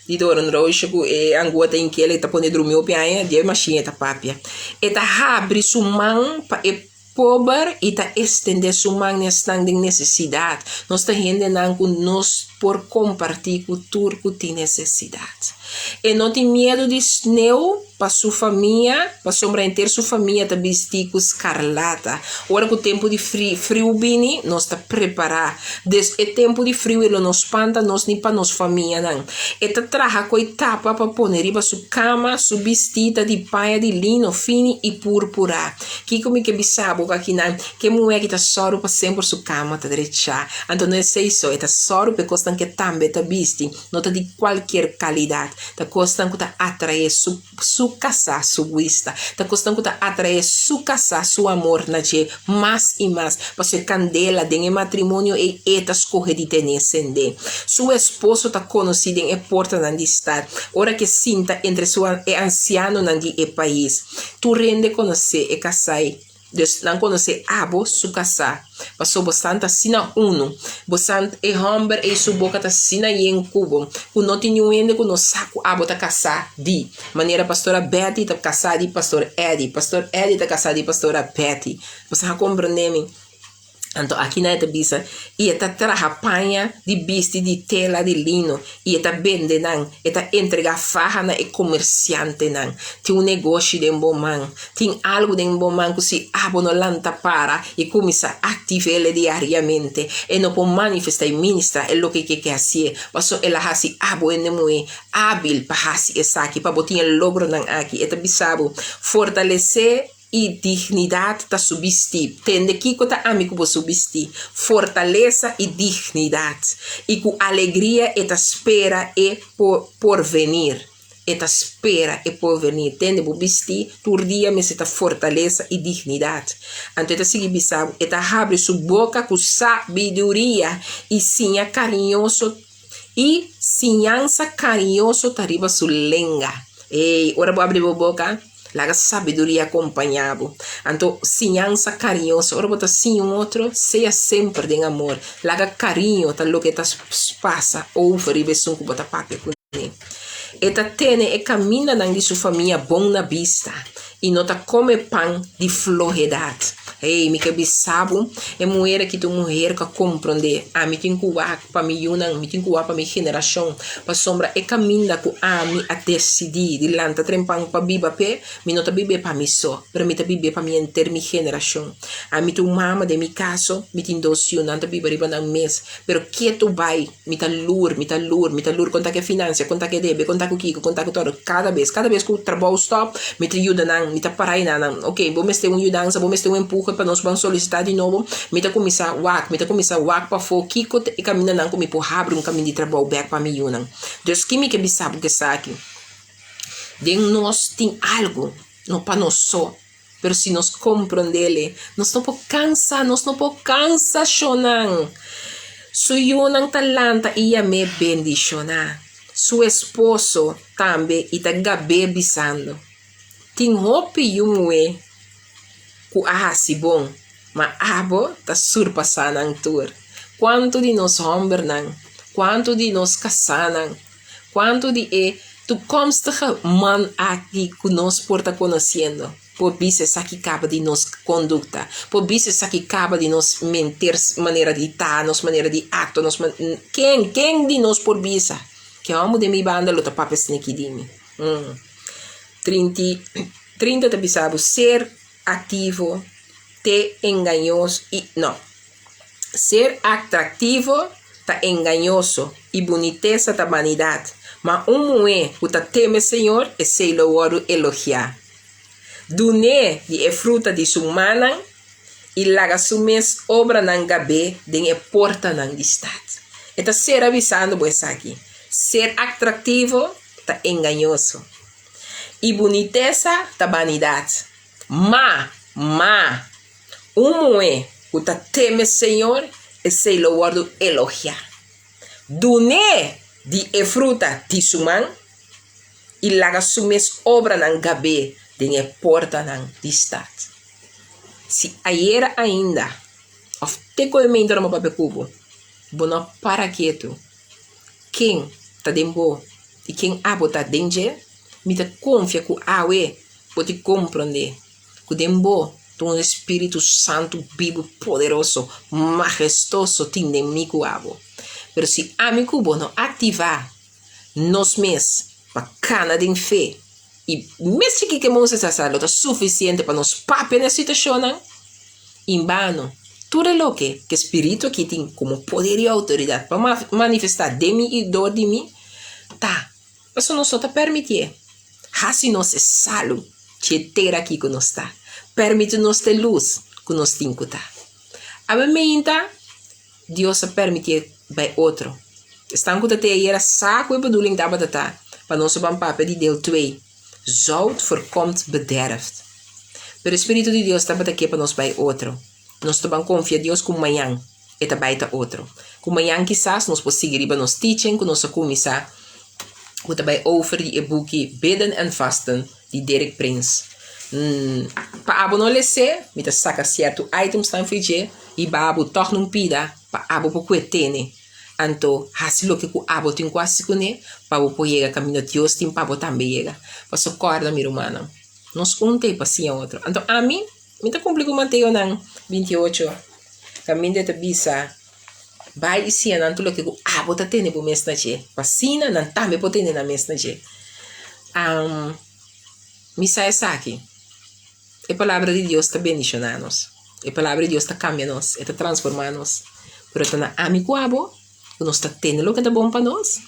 Speaker 2: di doron roche ku e angota in kele ta pone drumio piaia di machine ta papia e ta habri suman pa e pober e ta estender suman nestang de necessidade nós ta rende nang ku nos por compartir cultura que tem necessidade e não tem medo de sneu para sua família, para sombra inteira sua família tá vestir com escarlata. Ora que o tempo de frio bini, nós tá preparar. Des é tempo de frio ele nos espanta nós nem para nos família não. E tá traja coi tapa para pôr riba sua cama, sua vestida de paia de lino fino e púrpura. Que como que bisabo aqui não, que mulher que tá soro para sempre sua cama tá direita. Então não sei só, tá soro porque costan que também tá vesti, não tá de qualquer qualidade. Tá costan que tá atrair su casa, su vista. Tá costan que tá atrair su casa, su amor na je mais e mais. Para ser candela de matrimônio e etas corre de ter acender. Su esposo tá conhecido em porta de estar. Ora que sinta entre sua e anciano nandi e país. Tu rende conhecer e casai. Dus não conhecer abo su casa. Passou bastante sina uno. Bastante e homem e su boca ta sina e em cubo. Que não tinha ainda que no saco abo ta casa di. Maneira pastora Betty ta casa di pastor Eddie. Pastor Eddie ta casa di pastora Betty. Você já compreende? Então aqui na eta bisa e eta traja panha de bisti de tela de lino e eta vende nan eta entrega farra na e comerciante nan tem negócio de bom man tem algo de bom man que se abono lanta para e começa a ativar ele diariamente e não pode manifestar e ministrar é o que assim mas ela hasi abo ene muy hábil para hasi essa aqui para botar o logro nan aqui eta bisabo fortalecer e dignidade tá subsistir. Tende que tá amigo vou subsistir. Fortaleza e dignidade. E com alegria e tá espera e por venir. E tá espera e por venir. Tende vou vestir. Tur dia me se tá fortaleza e dignidade. Então tá seguir bisabo. E tá abre sua boca com sabedoria. E sinha carinhoso. E sinhança carinhoso tá riba sua lenga. Ei, ora vou abrir a boca. Laga sabedoria acompanhado. Então, sinhança carinhosa. Ora, bota sim um outro, seja sempre de amor. Laga carinho, tá lo que tá passa. Ou faribe sunco, bota papi com ele. Eta tene e caminha na sua família bom na vista. E nota come pão de floridade. Ei, me que bisabo, é mulher que tu mulher que compreende. A me tem cuar para me unam, me tem cuar para minha geração. Para sombra e caminha com a me a decidir. De lanta trempang para biba pe, me nota bibe para mim só. Para me ta bibe para minha inter mi geração. A me tu mama de mi caso, me tem docio, nanta biba riba na mês. Pero que tu vai, me ta lur, conta que financia, conta que debe, conta que kiko, conta que todo. Cada vez que o trabalho stop, me te ajuda não, me ta parai não. Ok, vou me ter ajudança, vou me ter empurro para nós vamos solicitar de novo, me ta começar wak para for kiko e caminha não comigo por abre caminho de trabalho back para mim não. Deus que me que sabe que está aqui. De nós tem algo, não para nós só. Pero se nós compreendele, nós não podemos cansar, chonan. Suyunang talanta ia me bendicionar. Su esposo também ita gabe bisando. Ting hopi yumwe ku si bom, ma abo ta surpassanang tur. Quanto de nós homens não, quanto de nós casanan, quanto de tu constas man aqui que nós porta conhecendo. Por isso aqui acaba de nos conduta, por isso aqui acaba de nos mentir, maneira de estar, nos maneira de acto, nos quem de nós por bisa, que amo de mi banda luta papes aqui de mim. 30 te bisabo ser ativo, te engañoso e não, ser atrativo tá engañoso e boniteza tá vanidade, mas mulher que tá teme Senhor e sei louvado elogiar. Dune de fruta de sumana e laga sumes obra nan gabe de e porta nan estado. Eta ser avisando pois aqui. Ser atrativo tá engañoso. E boniteza tá vanidade. Ma mulher que tá teme Senhor e sei louvado elogiar. Dune de fruta de sumana e laga sumes obra nan gabe de porta nan estado. Se ayer ainda of te coimento no papel cubo, bono para quieto. Quem tá dembo e quem abo tá denge, me te confia que awe pode compreender. Que dembo um Espírito Santo vivo, poderoso, majestoso, tem de mim que abo. Pero se amigo bono ativar nos mes bacana de fé. E mesmo que Moisés é suficiente para nos papel na situação, em vano, tudo o que o Espírito aqui tem como poder e autoridade para manifestar de mim e dor de mim, tá, mas não só te permitir. Assim nós é salvo, que ter aqui que nós está. Permite-nos ter luz que nós temos que estar. A mim, Deus permite para outro. Estão com te aí era saco e bedoeling dat batata, para nós van papel de deel 2. Zout voorkomt bederft. Pero o Espírito de Deus está aqui para nós bij outro. Nós também confia em Deus com manhã e também está outro. Com manhã quizás nós podemos seguir para nos teaching, com nossa comissão, que também over die boekje Bidden en Vasten, de Derek Prince. Para abo não lecer, me saca certo items tan fije e para abo toch não pida, para abo por cuetene. Então, assim lo que o abo tem quase com ele, para o poder caminho de Deus tem para o também chega. Para socorrer minha irmã. Nós tem paciência outro. Então, a mim, me tá complicado manter o 28. Caminho de bisa. Vai e se não tudo que o abo tá tendo por mês na je. Vacina não tá me potendo na mês na je. Me sai aqui. A palavra de Deus está bendicionando-nos. A palavra de Deus está cambiando-nos, está transformando-nos. Pero tá na amigo abo. Nós está tendo o que é bom para nós.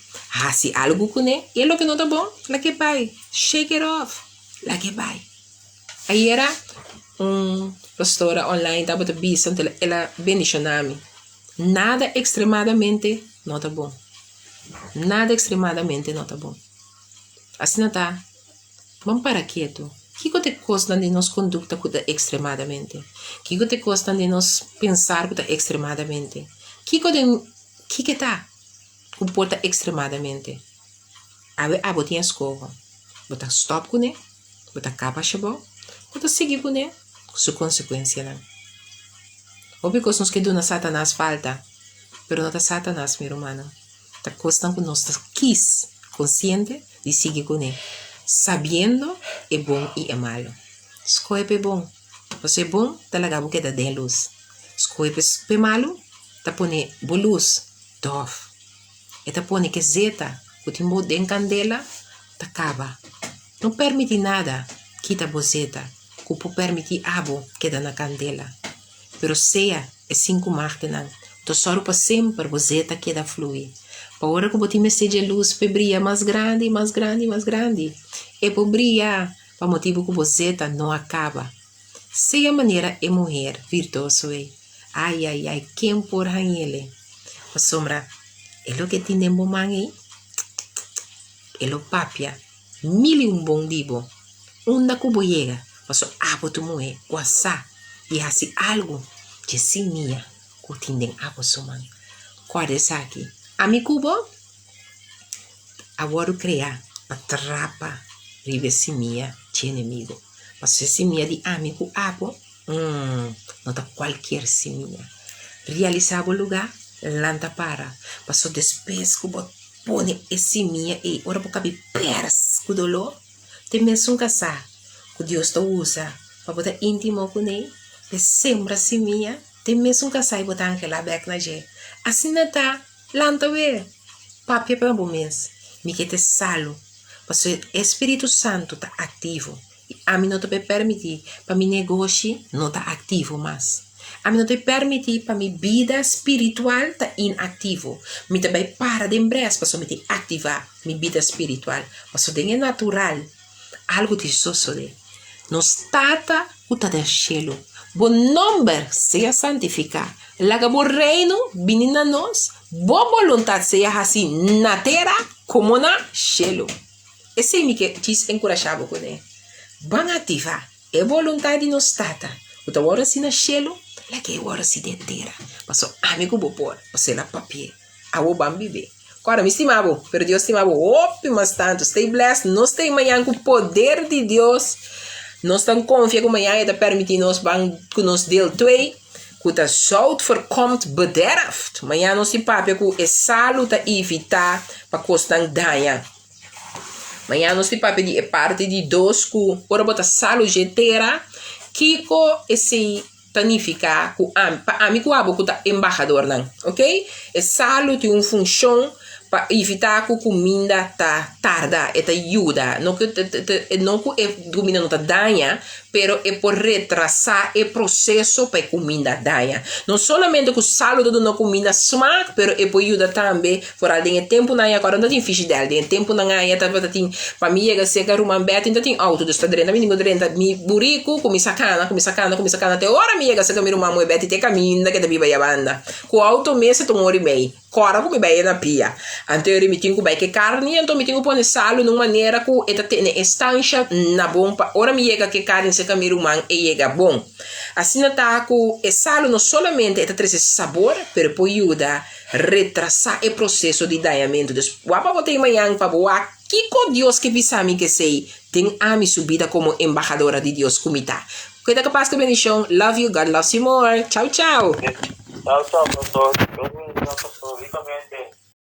Speaker 2: Se algo com ele, e o que não está bom, lá que vai. Shake it off. Lá que vai. Aí era pastora online, estava dizendo, ela bendicionava-me. Nada extremadamente não está bom. Nada extremadamente não está bom. Assim não está. Vamos para quieto. O que te custa de nos conduta que está extremadamente? O que te custa de nos pensar que está extremadamente? O que está? Comporta extremadamente. A botinha escova. Botar stop com ele. Kuta capa chabo, kuta seguir com né, sua consequência não. Ou porque nós que dona Satanás falta, pero não tá Satanás, meu humano. Tá costando que nós tá quis, consciente de seguir com ele, sabendo é bom e é malo. Escolhe é bom, você é bom, tá lagabo que dá de luz. Escolhe é malo, tá pone boa luz, dof. E tá pone que zeta, o timbo de candela, tá acaba. Não permite nada, quita bozeta, cupo permite abo que dá na candela. Pero seja é 5 martenan, to soro para sempre bozeta que dá flui. Para hora que botim seja luz, para brilhar mais grande, mais grande, mais grande. E para brilhar, para motivo que bozeta não acaba. Seja maneira é mulher virtuoso é. Ai, ai, ai, quem por ele? A sombra, é o que tem de bom mangue? É o papia, 1000 bom dibo. Onda que boiega, passo abo tu moe, guaçá, e assim algo de si minha, que tem de abo suman. Qual é aqui? A mi cubo, agora criar, atrapa, rive si minha, de inimigo. Mas se minha de amigo abo, não tá qualquer si minha. Realizar o lugar, lanta para, passou despes que pone esse minha e ora por cabe pers, que dolor, tem mesmo casar, que Deus te usa, para botar íntimo com ele, e sembra si minha, tem mesmo casar e botar aquela beca na gente. Assim não tá, lanta ver, papi para bom mês, me que te salo, mas o Espírito Santo tá ativo, e a mim não te permitir, para mi negócio não tá ativo mais. A mim não te permitir para minha vida espiritual tá inativo. Me também para de empresa para me ativar minha vida espiritual. Mas o é natural. Algo de sosode. Nos tata o tá del cielo. Bom nome seja santificado. Laga bom reino vinda a nós. Boa vontade seja assim na terra como na cielo. Esse é o que diz encorajado com ele. Van ativar. É vontade de nos tata. O tá agora assim na cielo. La que agora se detera. Passou amigo bopor. Você na papel. Abo bambi be. Agora me estimavo. Pero Deus estimavo. Mas tanto. Stay blessed. Nós tem manhã com o poder de Deus. Nós estamos confiando que manhã está permitindo nós que nos deel 2. Que está zout voorkomt bederft. Manhã nós tem papel que é salo tá evitar para costar danha. Manhã nós tem papel de parte de 2 que ora botar salo jetera. Kiko esse planificar com amigo abo que tá embaixador não, ok? É salo tem função para evitar que a comida tá tarda e tá ajuda, não que a comida não tá danha, pero é por retrasar o processo para a comida danha. Não somente que o salo do na comida smack, pero é por ajudar também, por alguém tempo na agora não tem fish dela, tem tempo na ganha tá tem família que se garuma beta, então tem auto do estadrena, me digo drenta, me burico, come sacana até hora me chega se camiro uma moe beta te caminha que da biba ya banda. Com auto mesa to mori bem. Cora come bem na pia. Anterior me tinha bem que carne, então me tinha pôr salo numa maneira que eta tem estância na bomba. Ora me chega que carne se camiro man e chega bom. Assim tá com o salo não somente eta traz sabor, pero pode ajudar retrasar o processo de danhamento. Wapa botei manhã para boa. Que com Deus que pisami que sei tem a minha subida como embajadora de Deus comita. Cuida capaz que bendição. Love you, God loves you more. Tchau, tchau.
Speaker 3: Tchau, pastor.